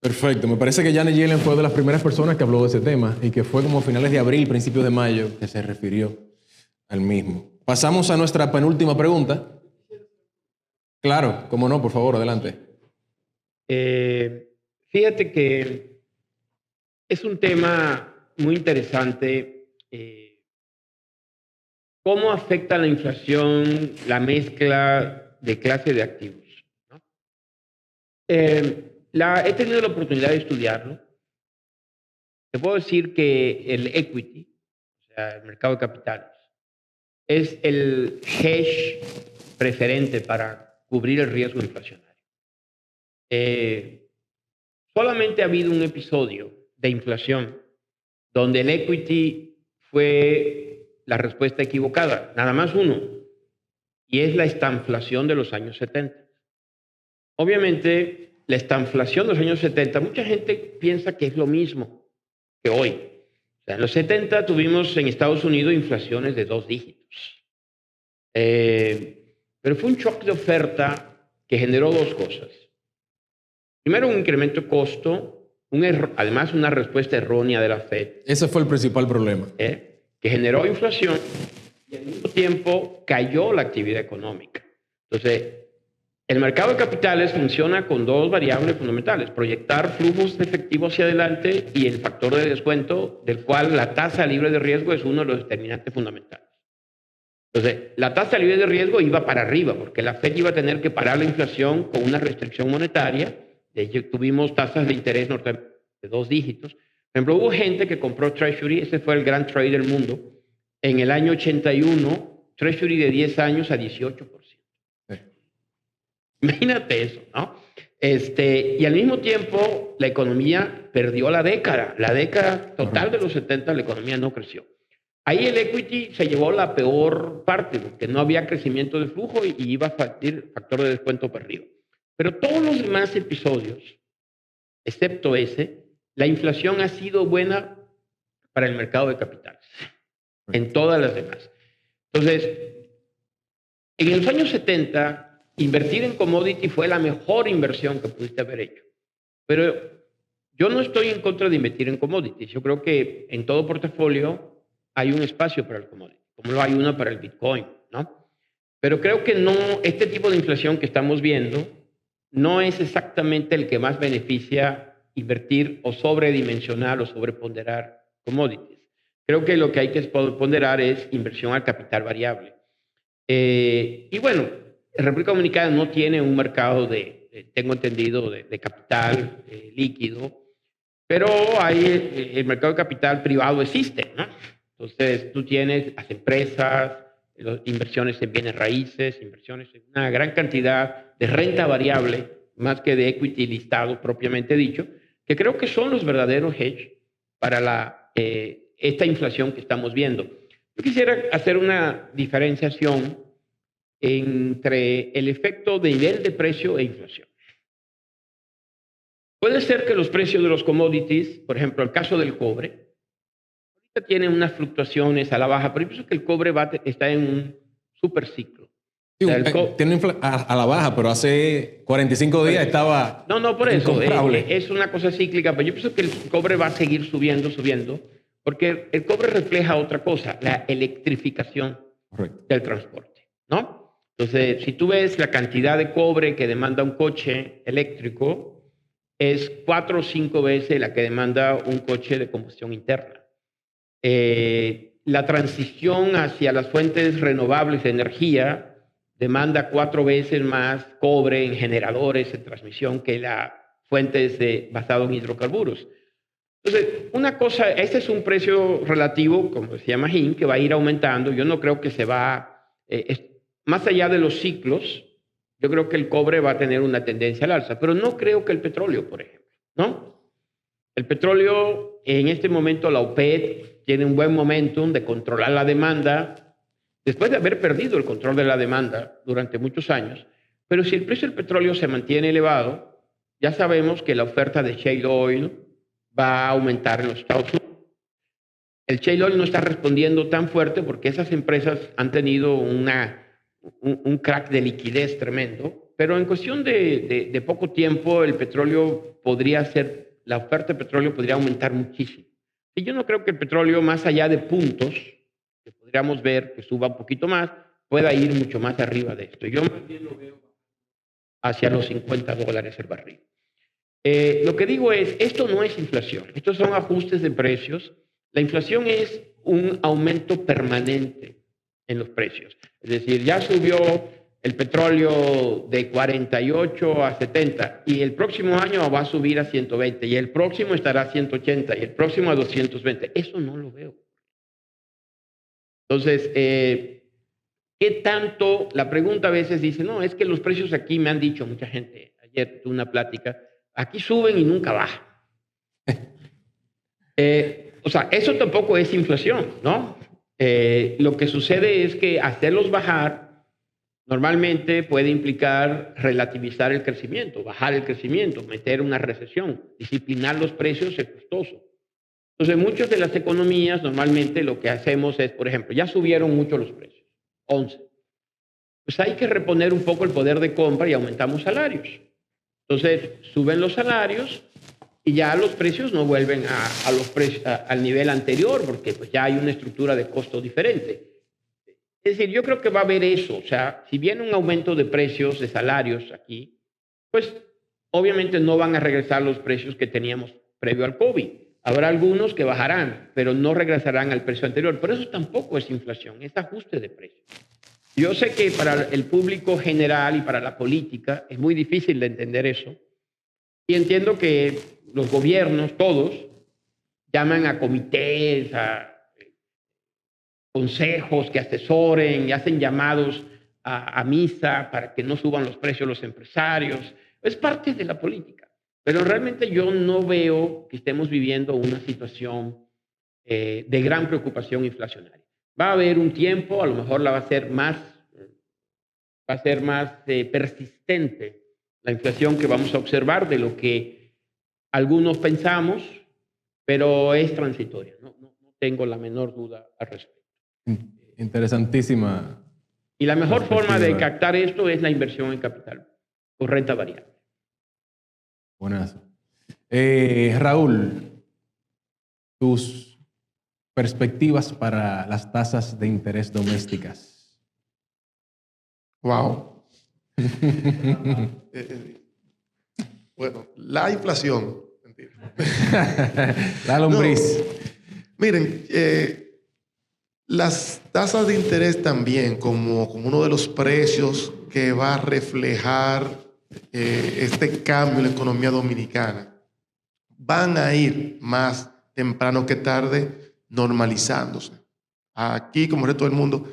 Perfecto. Me parece que Janet Yellen fue de las primeras personas que habló de ese tema, y que fue como a finales de abril, principios de mayo, que se refirió al mismo. Pasamos a nuestra penúltima pregunta. Claro, cómo no, por favor, adelante. Fíjate que es un tema muy interesante. ¿Cómo afecta la inflación la mezcla de clase de activos? ¿No? He tenido la oportunidad de estudiarlo. Te puedo decir que el equity, o sea, el mercado de capitales, es el hedge preferente para cubrir el riesgo inflacionario. Solamente ha habido un episodio de inflación donde el equity fue la respuesta equivocada, nada más uno, y es la estanflación de los años 70. Obviamente, la estanflación de los años 70, mucha gente piensa que es lo mismo que hoy. O sea, en los 70 tuvimos en Estados Unidos inflaciones de 2 dígitos. Pero fue un shock de oferta que generó dos cosas. Primero, un incremento de costo, además una respuesta errónea de la Fed. Ese fue el principal problema. Que generó inflación y al mismo tiempo cayó la actividad económica. Entonces, el mercado de capitales funciona con dos variables fundamentales: proyectar flujos de efectivo hacia adelante y el factor de descuento, del cual la tasa libre de riesgo es uno de los determinantes fundamentales. Entonces, la tasa libre de riesgo iba para arriba porque la Fed iba a tener que parar la inflación con una restricción monetaria. De hecho, tuvimos tasas de interés de 2 dígitos. Por ejemplo, hubo gente que compró Treasury, ese fue el gran trade del mundo, en el año 81, Treasury de 10 años a 18%. Imagínate eso, ¿no? Y al mismo tiempo, la economía perdió la década. La década total de los 70, la economía no creció. Ahí el equity se llevó la peor parte, porque no había crecimiento de flujo y iba a partir factor de descuento para arriba. Pero todos los demás episodios, excepto ese, la inflación ha sido buena para el mercado de capitales, en todas las demás. Entonces, en los años 70, invertir en commodity fue la mejor inversión que pudiste haber hecho. Pero yo no estoy en contra de invertir en commodities. Yo creo que en todo portafolio hay un espacio para el commodity, como lo hay uno para el Bitcoin, ¿no? Pero creo que no, este tipo de inflación que estamos viendo no es exactamente el que más beneficia invertir o sobredimensionar o sobreponderar commodities. Creo que lo que hay que ponderar es inversión al capital variable. Y bueno, República Dominicana no tiene un mercado tengo entendido, de capital líquido, pero el mercado de capital privado existe, ¿no? Entonces, tú tienes las empresas, inversiones en bienes raíces, inversiones en una gran cantidad de renta variable, más que de equity listado propiamente dicho, que creo que son los verdaderos hedge para esta inflación que estamos viendo. Yo quisiera hacer una diferenciación entre el efecto de nivel de precio e inflación. Puede ser que los precios de los commodities, por ejemplo, el caso del cobre, ahorita tienen unas fluctuaciones a la baja, pero yo pienso que el cobre está en un superciclo. Sí, tiene a la baja, pero hace 45 días estaba No, por eso. incomparable. Es una cosa cíclica, pero yo pienso que el cobre va a seguir subiendo, porque el cobre refleja otra cosa, la electrificación del transporte, ¿no? Entonces, si tú ves la cantidad de cobre que demanda un coche eléctrico, es 4 o 5 veces la que demanda un coche de combustión interna. La transición hacia las fuentes renovables de energía demanda 4 veces más cobre en generadores de transmisión que las fuentes basadas en hidrocarburos. Entonces, una cosa, este es un precio relativo, como decía Magín, que va a ir aumentando. Yo no creo que se va... más allá de los ciclos, yo creo que el cobre va a tener una tendencia al alza, pero no creo que el petróleo, por ejemplo, ¿no? El petróleo, en este momento, la OPEP tiene un buen momentum de controlar la demanda, después de haber perdido el control de la demanda durante muchos años. Pero si el precio del petróleo se mantiene elevado, ya sabemos que la oferta de shale oil va a aumentar en los Estados Unidos. El shale oil no está respondiendo tan fuerte porque esas empresas han tenido un crack de liquidez tremendo, pero en cuestión de poco tiempo la oferta de petróleo podría aumentar muchísimo. Y yo no creo que el petróleo, más allá de puntos que podríamos ver que suba un poquito más, pueda ir mucho más arriba de esto. Yo más bien lo veo hacia los $50 el barril. Lo que digo es, esto no es inflación, estos son ajustes de precios. La inflación es un aumento permanente en los precios. Es decir, ya subió el petróleo de 48 a 70 y el próximo año va a subir a 120 y el próximo estará a 180 y el próximo a 220. Eso no lo veo. Entonces, ¿qué tanto? La pregunta a veces dice, no, es que los precios aquí, me han dicho mucha gente, ayer tuve una plática, aquí suben y nunca bajan. O sea, eso tampoco es inflación, ¿no? Lo que sucede es que hacerlos bajar normalmente puede implicar relativizar el crecimiento, bajar el crecimiento, meter una recesión, disciplinar los precios es costoso. Entonces, muchas de las economías normalmente lo que hacemos es, por ejemplo, ya subieron mucho los precios, 11. pues hay que reponer un poco el poder de compra y aumentamos salarios. Entonces, suben los salarios y ya los precios no vuelven a los precios, al nivel anterior, porque pues ya hay una estructura de costo diferente. Es decir, yo creo que va a haber eso. O sea, si viene un aumento de precios, de salarios aquí, pues obviamente no van a regresar los precios que teníamos previo al COVID. Habrá algunos que bajarán, pero no regresarán al precio anterior. Pero eso tampoco es inflación, es ajuste de precios. Yo sé que para el público general y para la política es muy difícil de entender eso. Y entiendo que los gobiernos, todos, llaman a comités, a consejos que asesoren y hacen llamados a misa para que no suban los precios los empresarios. Es parte de la política. Pero realmente yo no veo que estemos viviendo una situación de gran preocupación inflacionaria. Va a haber un tiempo, a lo mejor va a ser más persistente la inflación que vamos a observar de lo que algunos pensamos, pero es transitoria. No tengo la menor duda al respecto. Interesantísima. Y la mejor forma de captar esto es la inversión en capital o renta variable. Buenas. Raúl, tus perspectivas para las tasas de interés domésticas. Wow. Bueno, la inflación. Mentira. La lombriz. No, miren, las tasas de interés también, como uno de los precios que va a reflejar este cambio en la economía dominicana, van a ir más temprano que tarde normalizándose. Aquí, como el resto del mundo,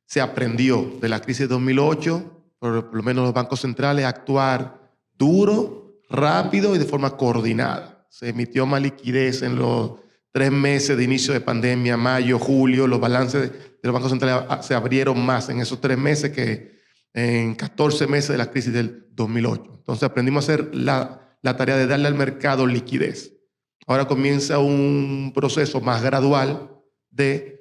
se aprendió de la crisis de 2008, por lo menos los bancos centrales, a actuar duro, rápido y de forma coordinada. Se emitió más liquidez en los 3 meses de inicio de pandemia, mayo, julio. Los balances de los bancos centrales se abrieron más en esos 3 meses que en 14 meses de la crisis del 2008. Entonces aprendimos a hacer la tarea de darle al mercado liquidez. Ahora comienza un proceso más gradual de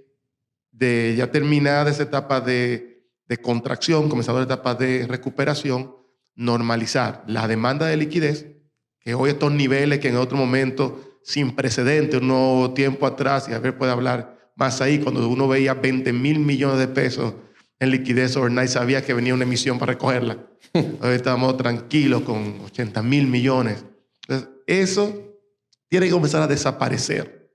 ya terminada esa etapa de contracción, comenzando la etapa de recuperación, normalizar la demanda de liquidez, que hoy estos niveles que en otro momento sin precedentes, un tiempo atrás, y a ver puede hablar más ahí, cuando uno veía 20,000 millones de pesos en liquidez overnight, sabía que venía una emisión para recogerla. Hoy estamos tranquilos con 80,000 millones. Entonces, eso tiene que comenzar a desaparecer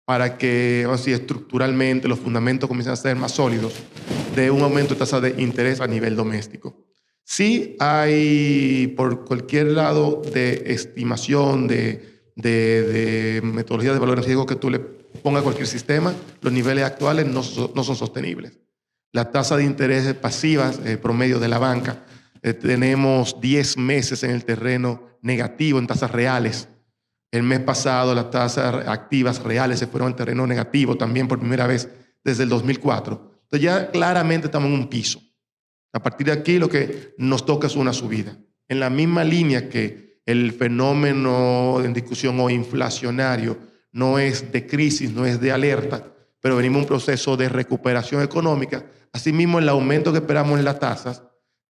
para que, vamos a decir, estructuralmente los fundamentos comiencen a ser más sólidos de un aumento de tasa de interés a nivel doméstico. Sí hay, por cualquier lado de estimación, de metodología de valor en riesgo que tú le pongas a cualquier sistema, los niveles actuales no son sostenibles. La tasa de interés pasivas promedio de la banca, tenemos 10 meses en el terreno negativo en tasas reales. El mes pasado las tasas activas reales se fueron al terreno negativo también por primera vez desde el 2004. Entonces ya claramente estamos en un piso. A partir de aquí lo que nos toca es una subida. En la misma línea que el fenómeno en discusión o inflacionario no es de crisis, no es de alerta, pero venimos a un proceso de recuperación económica. Asimismo, el aumento que esperamos en las tasas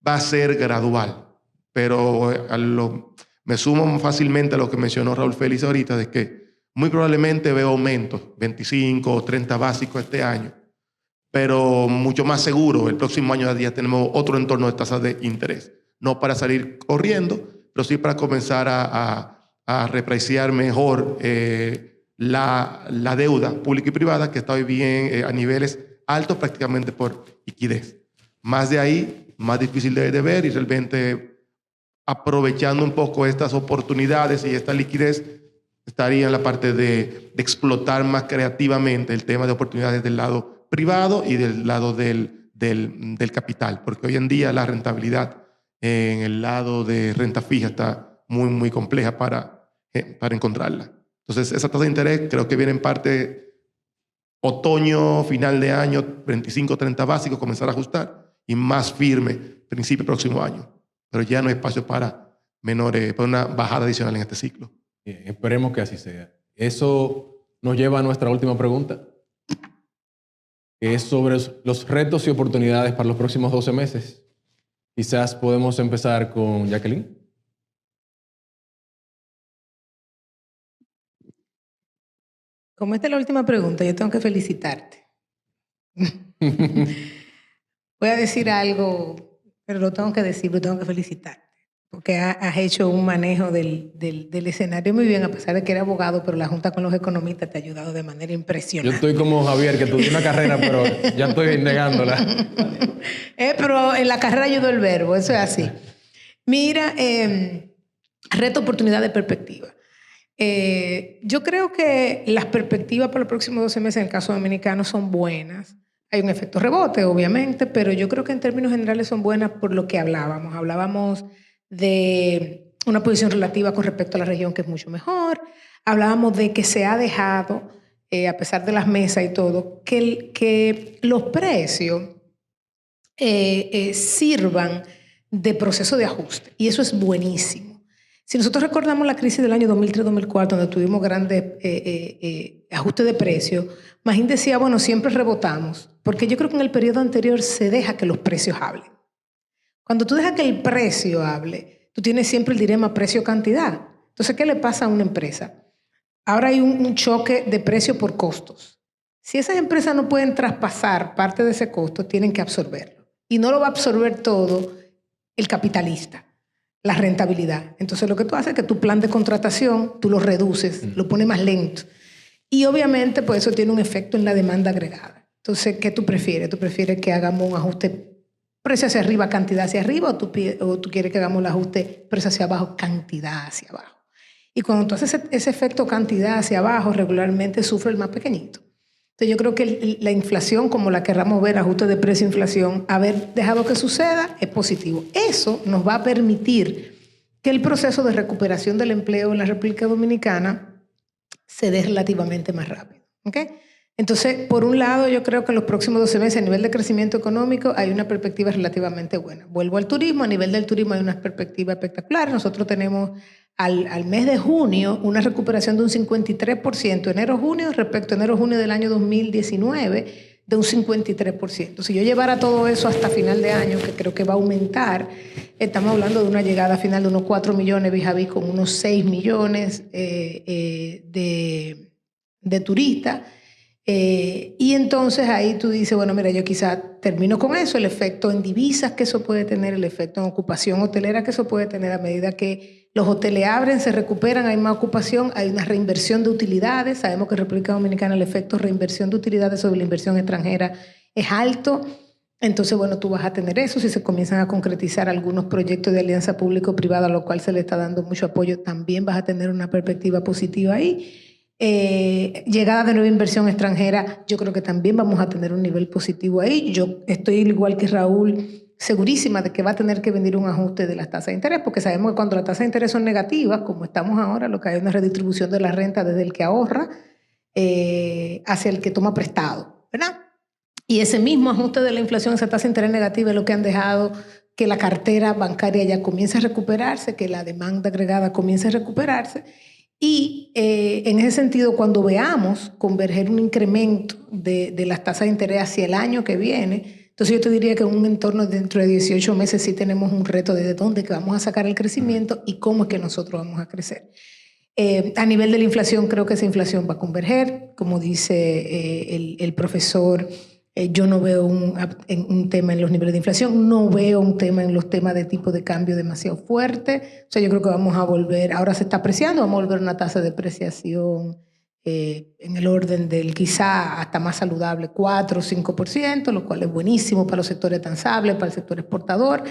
va a ser gradual. Pero me sumo fácilmente a lo que mencionó Raúl Félix ahorita, de que muy probablemente veo aumentos, 25 o 30 básicos este año, pero mucho más seguro, el próximo año ya tenemos otro entorno de tasas de interés. No para salir corriendo, pero sí para comenzar a repreciar mejor la deuda pública y privada, que está hoy bien a niveles altos prácticamente por liquidez. Más de ahí, más difícil de ver, y realmente aprovechando un poco estas oportunidades y esta liquidez, estaría en la parte de explotar más creativamente el tema de oportunidades del lado privado y del lado del capital, porque hoy en día la rentabilidad en el lado de renta fija está muy, muy compleja para encontrarla. Entonces, esa tasa de interés creo que viene en parte otoño, final de año, 25, 30 básicos, comenzar a ajustar, y más firme principio próximo año. Pero ya no hay espacio para una bajada adicional en este ciclo. Bien, esperemos que así sea. Eso nos lleva a nuestra última pregunta, que es sobre los retos y oportunidades para los próximos 12 meses. Quizás podemos empezar con Jacqueline. Como esta es la última pregunta, yo tengo que felicitarte. Voy a decir algo, pero lo tengo que decir, lo tengo que felicitarte. Porque has hecho un manejo del escenario muy bien, a pesar de que eres abogado, pero la Junta con los economistas te ha ayudado de manera impresionante. Yo estoy como Javier, que estudié una carrera, pero ya estoy negándola. Pero en la carrera ayudó el verbo, eso es así. Mira, reto, oportunidad de perspectiva. Yo creo que las perspectivas para los próximos 12 meses en el caso dominicano son buenas. Hay un efecto rebote, obviamente, pero yo creo que en términos generales son buenas por lo que hablábamos. Hablábamos de una posición relativa con respecto a la región que es mucho mejor. Hablábamos de que se ha dejado, a pesar de las mesas y todo, que los precios sirvan de proceso de ajuste. Y eso es buenísimo. Si nosotros recordamos la crisis del año 2003-2004, donde tuvimos grandes ajustes de precios, Magín decía, bueno, siempre rebotamos, porque yo creo que en el periodo anterior se deja que los precios hablen. Cuando tú dejas que el precio hable, tú tienes siempre el dilema precio-cantidad. Entonces, ¿qué le pasa a una empresa? Ahora hay un choque de precio por costos. Si esas empresas no pueden traspasar parte de ese costo, tienen que absorberlo. Y no lo va a absorber todo el capitalista, la rentabilidad. Entonces, lo que tú haces es que tu plan de contratación, tú lo reduces, lo pones más lento. Y obviamente, pues eso tiene un efecto en la demanda agregada. Entonces, ¿qué tú prefieres? ¿Tú prefieres que hagamos un ajuste precio hacia arriba, cantidad hacia arriba, o tú quieres que hagamos el ajuste precio hacia abajo, cantidad hacia abajo? Y cuando tú haces ese efecto cantidad hacia abajo, regularmente sufre el más pequeñito. Entonces yo creo que la inflación, como la querramos ver, ajuste de precio-inflación, haber dejado que suceda es positivo. Eso nos va a permitir que el proceso de recuperación del empleo en la República Dominicana se dé relativamente más rápido. ¿Okay? Entonces, por un lado, yo creo que en los próximos 12 meses a nivel de crecimiento económico hay una perspectiva relativamente buena. Vuelvo al turismo, a nivel del turismo hay una perspectiva espectacular. Nosotros tenemos al mes de junio una recuperación de un 53%, enero-junio respecto a enero-junio del año 2019, de un 53%. Si yo llevara todo eso hasta final de año, que creo que va a aumentar, estamos hablando de una llegada final de unos 4 millones vis a vis con unos 6 millones de turistas. Y entonces ahí tú dices, bueno, mira, yo quizá termino con eso, el efecto en divisas que eso puede tener, el efecto en ocupación hotelera que eso puede tener a medida que los hoteles abren, se recuperan, hay más ocupación, hay una reinversión de utilidades. Sabemos que en República Dominicana el efecto reinversión de utilidades sobre la inversión extranjera es alto. Entonces, bueno, tú vas a tener eso. Si se comienzan a concretizar algunos proyectos de alianza público-privada, a lo cual se le está dando mucho apoyo, también vas a tener una perspectiva positiva ahí. Llegada de nueva inversión extranjera, yo creo que también vamos a tener un nivel positivo ahí. Yo estoy igual que Raúl, segurísima de que va a tener que venir un ajuste de las tasas de interés, porque sabemos que cuando las tasas de interés son negativas, como estamos ahora, lo que hay es una redistribución de la renta desde el que ahorra hacia el que toma prestado, ¿verdad? Y ese mismo ajuste de la inflación, esa tasa de interés negativa, es lo que han dejado que la cartera bancaria ya comience a recuperarse, que la demanda agregada comience a recuperarse. Y en ese sentido, cuando veamos converger un incremento de las tasas de interés hacia el año que viene, entonces yo te diría que en un entorno dentro de 18 meses sí tenemos un reto de dónde que vamos a sacar el crecimiento y cómo es que nosotros vamos a crecer. A nivel de la inflación, creo que esa inflación va a converger. Como dice el profesor, yo no veo un tema en los niveles de inflación, no veo un tema en los temas de tipo de cambio demasiado fuerte. O sea, yo creo que vamos a volver, ahora se está apreciando, vamos a volver a una tasa de depreciación en el orden del quizá hasta más saludable, 4 o 5%, lo cual es buenísimo para los sectores transables, para el sector exportador.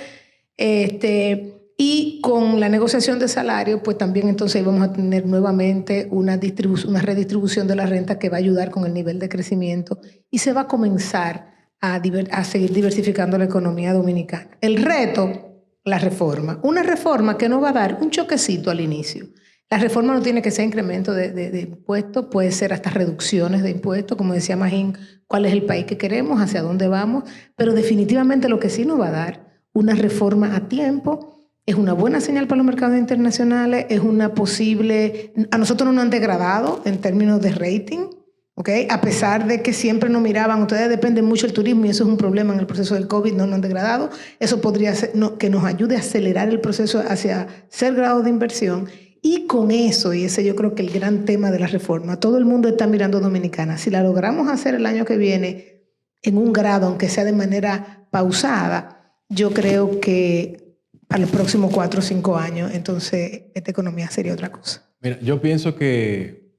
Y con la negociación de salario, pues también entonces vamos a tener nuevamente una redistribución de la renta que va a ayudar con el nivel de crecimiento y se va a comenzar a seguir diversificando la economía dominicana. El reto, la reforma. Una reforma que nos va a dar un choquecito al inicio. La reforma no tiene que ser incremento de impuestos, puede ser hasta reducciones de impuestos, como decía Magín, cuál es el país que queremos, hacia dónde vamos, pero definitivamente lo que sí nos va a dar una reforma a tiempo. Es una buena señal para los mercados internacionales, es una posible... A nosotros no nos han degradado en términos de rating, ¿ok? A pesar de que siempre nos miraban, ustedes dependen mucho del turismo y eso es un problema en el proceso del COVID, no nos han degradado. Eso podría ser que nos ayude a acelerar el proceso hacia ser grado de inversión. Y con eso, y ese yo creo que el gran tema de la reforma, todo el mundo está mirando Dominicana. Si la logramos hacer el año que viene en un grado, aunque sea de manera pausada, yo creo que para los próximos 4 o 5 años, entonces esta economía sería otra cosa. Mira, yo pienso que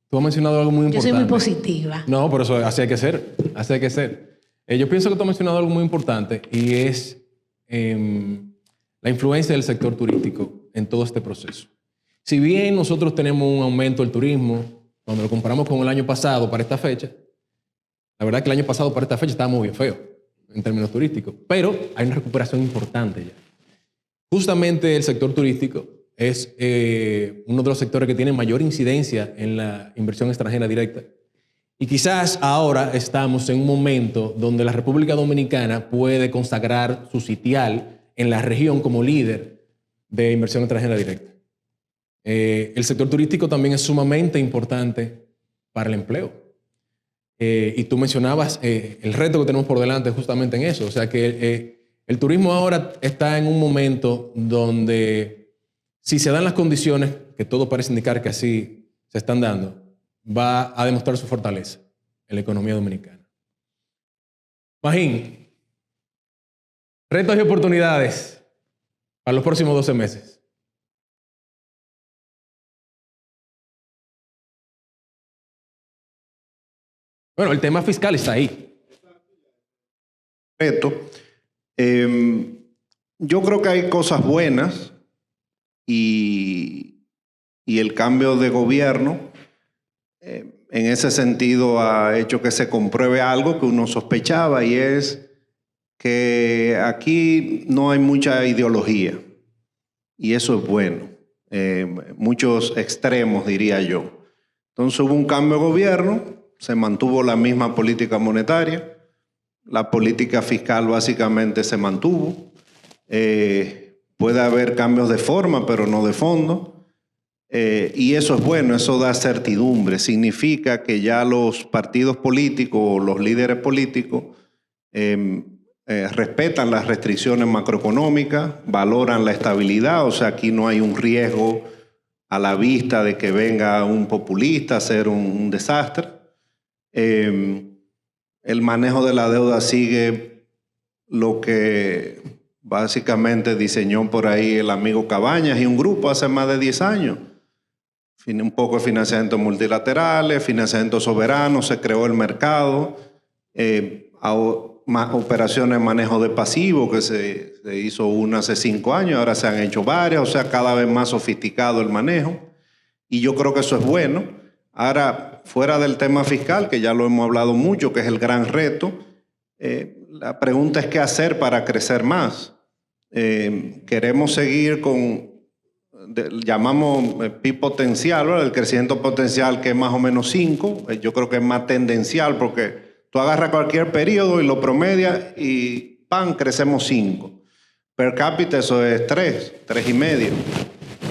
tú has mencionado algo muy importante. Yo soy muy positiva. No, pero eso así hay que ser. Así hay que ser. Yo pienso que tú has mencionado algo muy importante y es la influencia del sector turístico en todo este proceso. Si bien nosotros tenemos un aumento del turismo, cuando lo comparamos con el año pasado para esta fecha, la verdad que el año pasado para esta fecha estábamos bien feos en términos turísticos, pero hay una recuperación importante ya. Justamente el sector turístico es uno de los sectores que tiene mayor incidencia en la inversión extranjera directa. Y quizás ahora estamos en un momento donde la República Dominicana puede consagrar su sitial en la región como líder de inversión extranjera directa. El sector turístico también es sumamente importante para el empleo. Y tú mencionabas el reto que tenemos por delante justamente en eso. O sea que el turismo ahora está en un momento donde, si se dan las condiciones, que todo parece indicar que así se están dando, va a demostrar su fortaleza en la economía dominicana. Magín, retos y oportunidades para los próximos 12 meses. Bueno, el tema fiscal está ahí. Reto. Yo creo que hay cosas buenas y el cambio de gobierno en ese sentido ha hecho que se compruebe algo que uno sospechaba, y es que aquí no hay mucha ideología y eso es bueno. Muchos extremos, diría yo. Entonces hubo un cambio de gobierno, se mantuvo la misma política monetaria, la política fiscal básicamente se mantuvo. Puede haber cambios de forma, pero no de fondo. Y eso es bueno, eso da certidumbre. Significa que ya los partidos políticos, los líderes políticos, respetan las restricciones macroeconómicas, valoran la estabilidad. O sea, aquí no hay un riesgo a la vista de que venga un populista a hacer un desastre. El manejo de la deuda sigue lo que básicamente diseñó por ahí el amigo Cabañas y un grupo hace más de 10 años. Un poco de financiamiento multilaterales, financiamiento soberano, se creó el mercado, operaciones de manejo de pasivo, que se hizo una hace 5 años, ahora se han hecho varias, o sea, cada vez más sofisticado el manejo, y yo creo que eso es bueno. Ahora, fuera del tema fiscal, que ya lo hemos hablado mucho, que es el gran reto, la pregunta es qué hacer para crecer más. Queremos seguir con, llamamos PIB potencial, ¿verdad? El crecimiento potencial, que es más o menos 5, yo creo que es más tendencial, porque tú agarras cualquier periodo y lo promedias y ¡pam!, crecemos 5. Per cápita eso es 3,5.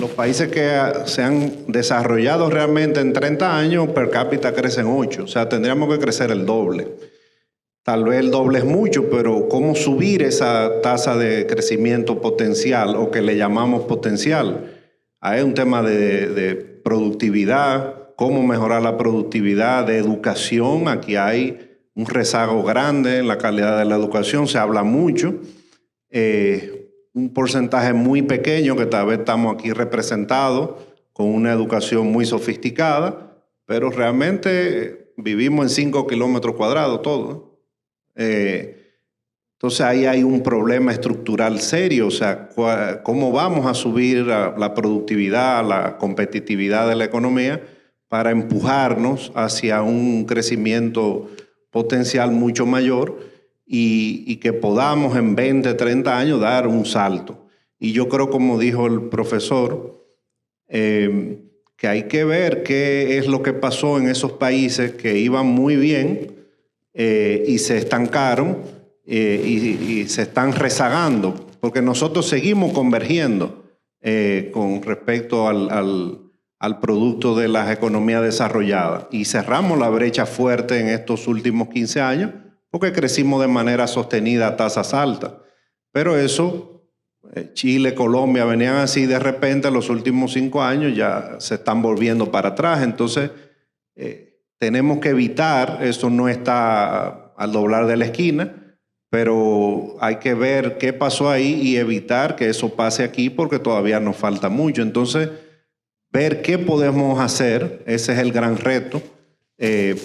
Los países que se han desarrollado realmente en 30 años, per cápita crecen 8. O sea, tendríamos que crecer el doble. Tal vez el doble es mucho, pero ¿cómo subir esa tasa de crecimiento potencial, o que le llamamos potencial? Hay un tema de productividad, cómo mejorar la productividad, de educación. Aquí hay un rezago grande en la calidad de la educación, se habla mucho. Un porcentaje muy pequeño que tal vez estamos aquí representados con una educación muy sofisticada, pero realmente vivimos en 5 kilómetros cuadrados todos. Entonces ahí hay un problema estructural serio. O sea, ¿cómo vamos a subir la productividad, la competitividad de la economía para empujarnos hacia un crecimiento potencial mucho mayor y que podamos en 20, 30 años dar un salto? Y yo creo, como dijo el profesor, que hay que ver qué es lo que pasó en esos países que iban muy bien y se estancaron y se están rezagando, porque nosotros seguimos convergiendo con respecto al producto de las economías desarrolladas. Y cerramos la brecha fuerte en estos últimos 15 años porque crecimos de manera sostenida a tasas altas. Pero eso, Chile, Colombia, venían así de repente en los últimos 5 años, ya se están volviendo para atrás. Entonces, tenemos que evitar, eso no está al doblar de la esquina, pero hay que ver qué pasó ahí y evitar que eso pase aquí porque todavía nos falta mucho. Entonces, ver qué podemos hacer, ese es el gran reto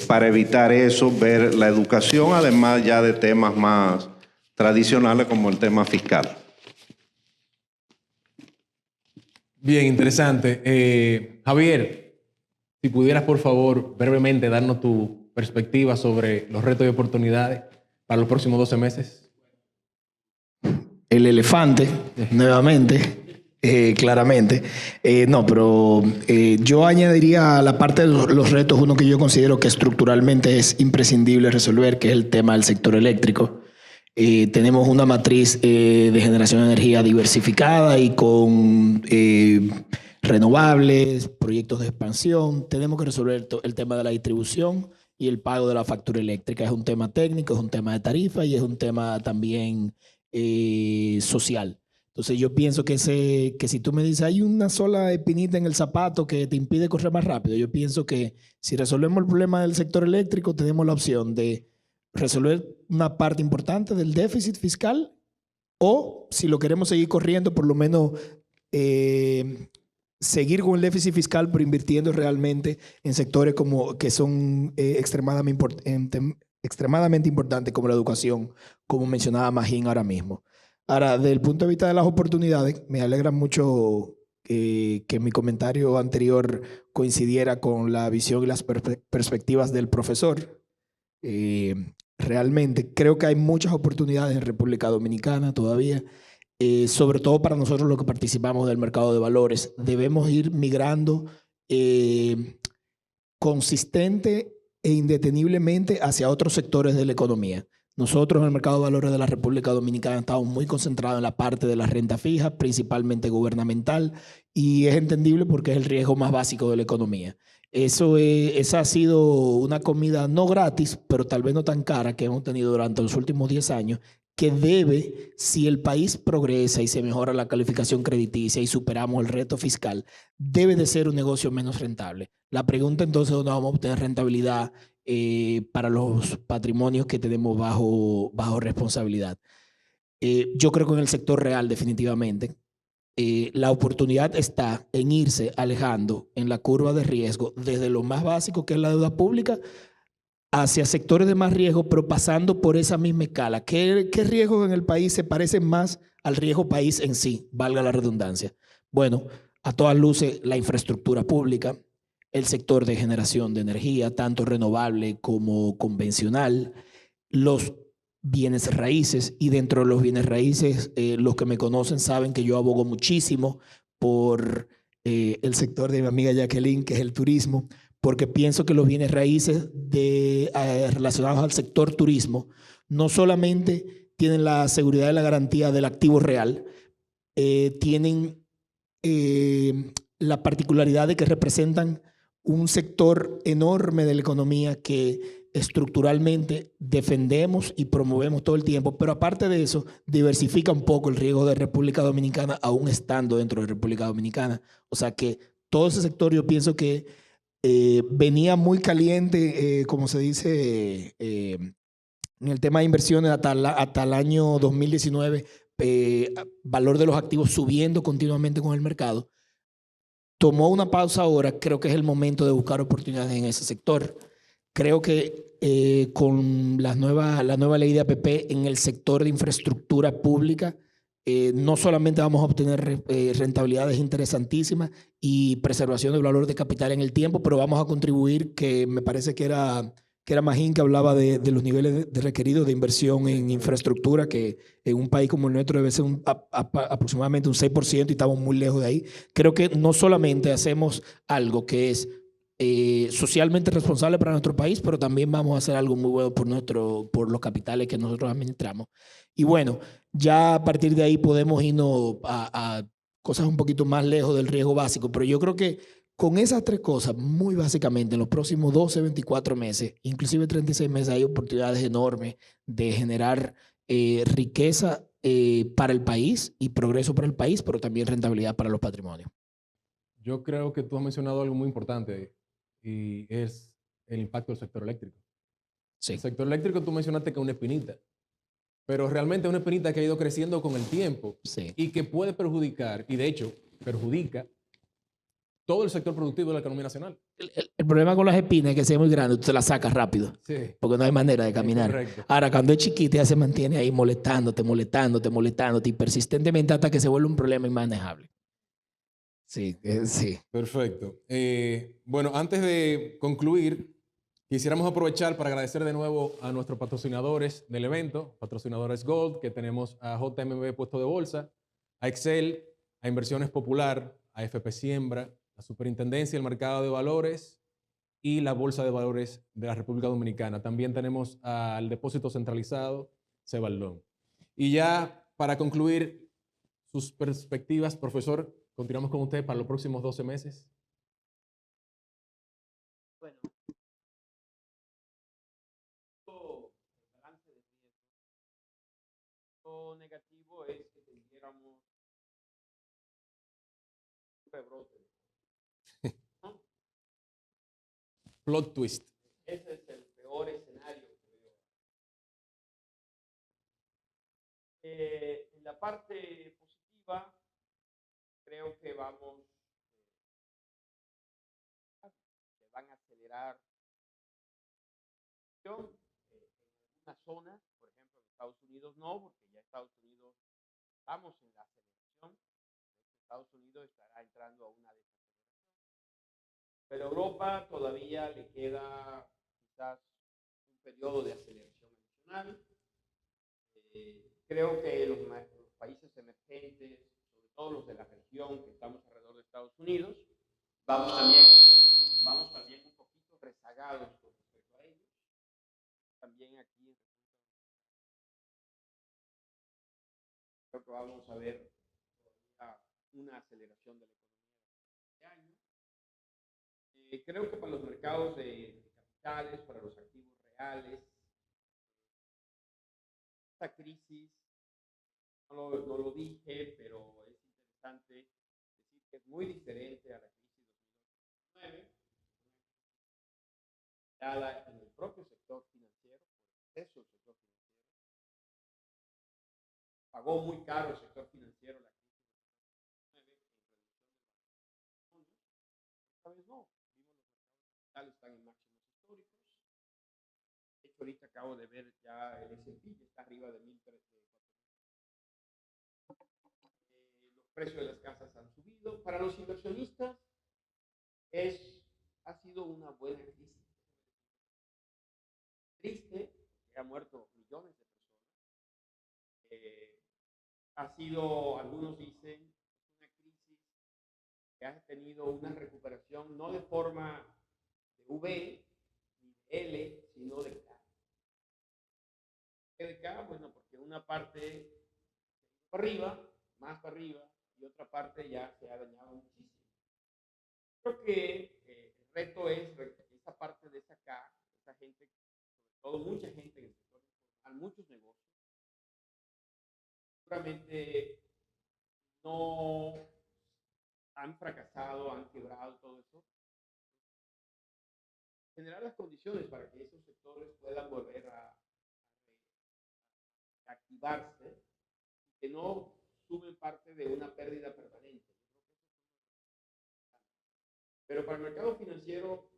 para evitar eso, ver la educación, además ya de temas más tradicionales como el tema fiscal. Bien, interesante. Javier, si pudieras por favor brevemente darnos tu perspectiva sobre los retos y oportunidades para los próximos 12 meses. El elefante, nuevamente. Claramente. Pero yo añadiría a la parte de los retos uno que yo considero que estructuralmente es imprescindible resolver, que es el tema del sector eléctrico. Tenemos una matriz de generación de energía diversificada y con renovables, proyectos de expansión. Tenemos que resolver el tema de la distribución y el pago de la factura eléctrica. Es un tema técnico, es un tema de tarifa y es un tema también social. Entonces yo pienso que si tú me dices hay una sola espinita en el zapato que te impide correr más rápido, yo pienso que si resolvemos el problema del sector eléctrico tenemos la opción de resolver una parte importante del déficit fiscal o si lo queremos seguir corriendo, por lo menos seguir con el déficit fiscal pero invirtiendo realmente en sectores que son extremadamente importantes como la educación, como mencionaba Magín ahora mismo. Ahora, desde el punto de vista de las oportunidades, me alegra mucho que mi comentario anterior coincidiera con la visión y las perspectivas del profesor. Realmente creo que hay muchas oportunidades en República Dominicana todavía, sobre todo para nosotros los que participamos del mercado de valores. Debemos ir migrando consistente e indeteniblemente hacia otros sectores de la economía. Nosotros en el mercado de valores de la República Dominicana estamos muy concentrados en la parte de la renta fija, principalmente gubernamental, y es entendible porque es el riesgo más básico de la economía. Esa ha sido una comida no gratis, pero tal vez no tan cara que hemos tenido durante los últimos 10 años, que debe, si el país progresa y se mejora la calificación crediticia y superamos el reto fiscal, debe de ser un negocio menos rentable. La pregunta entonces, ¿dónde vamos a obtener rentabilidad para los patrimonios que tenemos bajo responsabilidad? Yo creo que en el sector real definitivamente la oportunidad está en irse alejando en la curva de riesgo desde lo más básico que es la deuda pública hacia sectores de más riesgo, pero pasando por esa misma escala. ¿Qué riesgos en el país se parecen más al riesgo país en sí? Valga la redundancia. Bueno, a todas luces la infraestructura pública, el sector de generación de energía, tanto renovable como convencional, los bienes raíces, y dentro de los bienes raíces, los que me conocen saben que yo abogo muchísimo por el sector de mi amiga Jacqueline, que es el turismo, porque pienso que los bienes raíces relacionados al sector turismo no solamente tienen la seguridad y la garantía del activo real, tienen la particularidad de que representan un sector enorme de la economía que estructuralmente defendemos y promovemos todo el tiempo, pero aparte de eso, diversifica un poco el riesgo de República Dominicana, aún estando dentro de República Dominicana. O sea que todo ese sector yo pienso que venía muy caliente, como se dice, en el tema de inversiones hasta el año 2019, valor de los activos subiendo continuamente con el mercado. Tomó una pausa ahora, creo que es el momento de buscar oportunidades en ese sector. Creo que con la nueva ley de APP en el sector de infraestructura pública, no solamente vamos a obtener rentabilidades interesantísimas y preservación del valor de capital en el tiempo, pero vamos a contribuir, que me parece que era Magín que hablaba de los niveles de requeridos de inversión en infraestructura, que en un país como el nuestro debe ser aproximadamente un 6% y estamos muy lejos de ahí. Creo que no solamente hacemos algo que es socialmente responsable para nuestro país, pero también vamos a hacer algo muy bueno por los capitales que nosotros administramos. Y bueno, ya a partir de ahí podemos irnos a cosas un poquito más lejos del riesgo básico, pero yo creo que con esas tres cosas, muy básicamente, en los próximos 12, 24 meses, inclusive 36 meses, hay oportunidades enormes de generar riqueza para el país y progreso para el país, pero también rentabilidad para los patrimonios. Yo creo que tú has mencionado algo muy importante y es el impacto del sector eléctrico. Sí. El sector eléctrico tú mencionaste que es una espinita, pero realmente es una espinita que ha ido creciendo con el tiempo Sí. y que puede perjudicar, y de hecho perjudica, todo el sector productivo de la economía nacional. El problema con las espinas es que si es muy grande, tú te la sacas rápido. Sí. Porque no hay manera de caminar. Correcto. Ahora, cuando es chiquita, ya se mantiene ahí molestándote y persistentemente hasta que se vuelve un problema inmanejable. Sí, sí. Perfecto. Bueno, antes de concluir, quisiéramos aprovechar para agradecer de nuevo a nuestros patrocinadores del evento, patrocinadores Gold, que tenemos a JMB Puesto de Bolsa, a Excel, a Inversiones Popular, a FP Siembra, la Superintendencia del Mercado de Valores y la Bolsa de Valores de la República Dominicana. También tenemos al Depósito Centralizado, Cebaldón. Y ya para concluir sus perspectivas, profesor, continuamos con usted para los próximos 12 meses. Bueno, el balance de riesgo. Lo negativo es que tuviéramos un rebrote. ¿No? Plot twist. Ese es el peor escenario que veo. En la parte positiva, creo que se van a acelerar en algunas zonas, por ejemplo, en Estados Unidos no, porque ya Estados Unidos estamos en la aceleración. Estados Unidos estará entrando a una desaceleración. Pero a Europa todavía le queda quizás un periodo de aceleración adicional. Creo que los países emergentes, sobre todo los de la región que estamos alrededor de Estados Unidos, vamos también un poquito rezagados con respecto a ellos. También aquí en creo que vamos a ver una aceleración de la economía este año. Creo que para los mercados de capitales, para los activos reales, esta crisis, no lo dije, pero es interesante decir que es muy diferente a la crisis de 2009, dada en el propio sector financiero, por exceso del sector financiero. Pagó muy caro el sector financiero la crisis de 2009 en reducción de los esta vez no. Vimos los mercados capitales están en máximos históricos. De hecho, ahorita acabo de ver ya el S&P ya está arriba de 1,300. Los precios de las casas han subido. Para los inversionistas ha sido una buena crisis. Triste, que ha muerto millones de personas. Ha sido, algunos dicen, una crisis que ha tenido una recuperación no de forma de V ni de L, sino de K. ¿Qué de K? Bueno, porque una parte para arriba, más para arriba, y otra parte ya se ha dañado muchísimo. Creo que el reto es esa parte de esa K, esa gente, sobre todo mucha gente en el sector informal, muchos negocios, seguramente no han fracasado, han quebrado todo eso. Generar las condiciones para que esos sectores puedan volver a activarse y que no sumen parte de una pérdida permanente. Pero para el mercado financiero,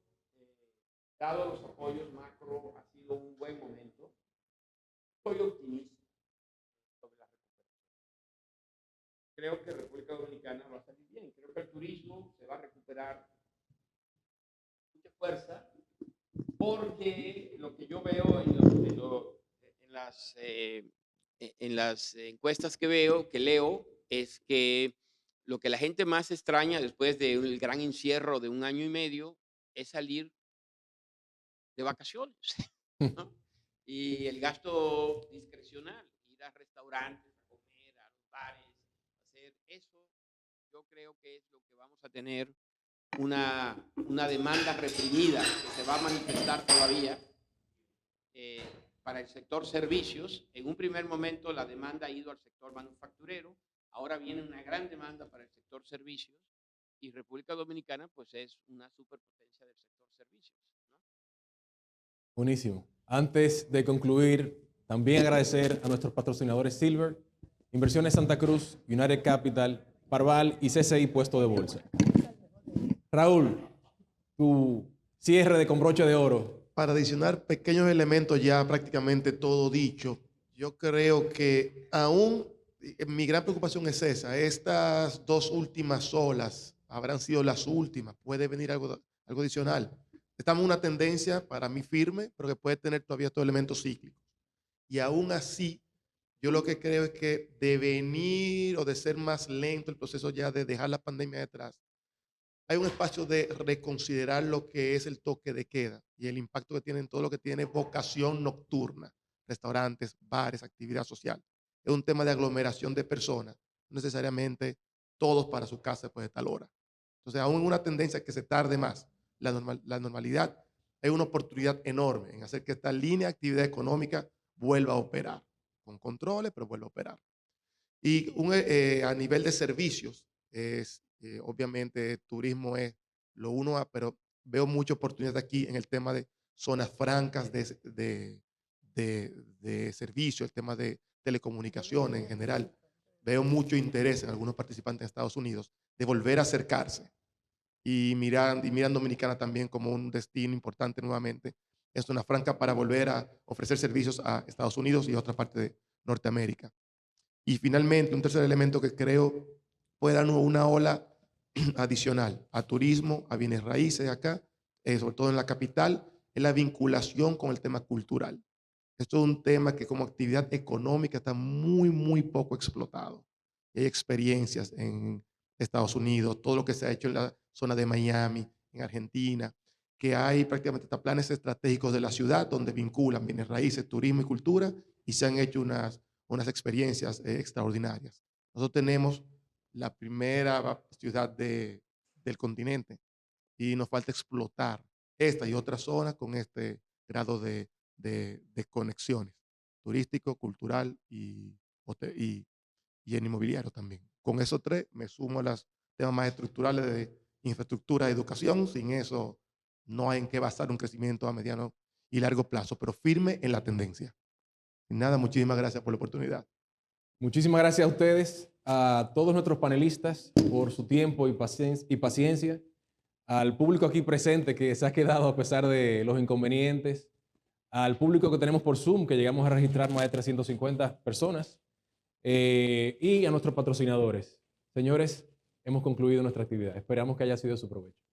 dado los apoyos macro, ha sido un buen momento. Soy optimista sobre la recuperación. Creo que República Dominicana va a salir bien. Creo que el turismo se va a recuperar con mucha fuerza, porque lo que yo veo en las encuestas que leo, es que lo que la gente más extraña después del gran encierro de 1 año y medio es salir de vacaciones, ¿no? Y el gasto discrecional, ir a restaurantes, a comer, a los bares, hacer eso, yo creo que es lo que vamos a tener una demanda reprimida que se va a manifestar todavía para el sector servicios. En un primer momento la demanda ha ido al sector manufacturero, ahora viene una gran demanda para el sector servicios y República Dominicana pues es una superpotencia del sector servicios, ¿no? Buenísimo. Antes de concluir, también agradecer a nuestros patrocinadores Silver, Inversiones Santa Cruz, United Capital, Parval y CCI Puesto de Bolsa. Raúl, tu cierre de con broche de oro. Para adicionar pequeños elementos ya prácticamente todo dicho, yo creo que aún mi gran preocupación es esa. Estas 2 últimas olas habrán sido las últimas. Puede venir algo adicional. Estamos en una tendencia para mí firme, pero que puede tener todavía estos elementos cíclicos. Y aún así, yo lo que creo es que de venir o de ser más lento el proceso ya de dejar la pandemia detrás, hay un espacio de reconsiderar lo que es el toque de queda y el impacto que tiene en todo lo que tiene vocación nocturna, restaurantes, bares, actividad social. Es un tema de aglomeración de personas, no necesariamente todos para su casa después de tal hora. Entonces, aún en una tendencia que se tarde más, la normalidad, hay una oportunidad enorme en hacer que esta línea de actividad económica vuelva a operar, con controles, pero vuelva a operar. Y a nivel de servicios, obviamente turismo es lo uno, pero veo mucha oportunidad aquí en el tema de zonas francas de servicio, el tema de telecomunicaciones en general. Veo mucho interés en algunos participantes en Estados Unidos de volver a acercarse y miran Dominicana también como un destino importante nuevamente. Es una franja para volver a ofrecer servicios a Estados Unidos y a otra parte de Norteamérica. Y finalmente, un tercer elemento que creo puede dar una ola adicional a turismo, a bienes raíces acá, sobre todo en la capital, es la vinculación con el tema cultural. Esto es un tema que como actividad económica está muy, muy poco explotado. Hay experiencias en Estados Unidos, todo lo que se ha hecho en la zona de Miami, en Argentina, que hay prácticamente hasta planes estratégicos de la ciudad donde vinculan bienes raíces, turismo y cultura y se han hecho unas experiencias extraordinarias. Nosotros tenemos la primera ciudad del continente y nos falta explotar esta y otras zonas con este grado de conexiones turístico, cultural y en inmobiliario también. Con esos 3 me sumo a los temas más estructurales de infraestructura y educación. Sin eso no hay en qué basar un crecimiento a mediano y largo plazo, pero firme en la tendencia. Y nada, muchísimas gracias por la oportunidad. Muchísimas gracias a ustedes, a todos nuestros panelistas por su tiempo y paciencia, al público aquí presente que se ha quedado a pesar de los inconvenientes, al público que tenemos por Zoom, que llegamos a registrar más de 350 personas, y a nuestros patrocinadores. Señores, hemos concluido nuestra actividad. Esperamos que haya sido de su provecho.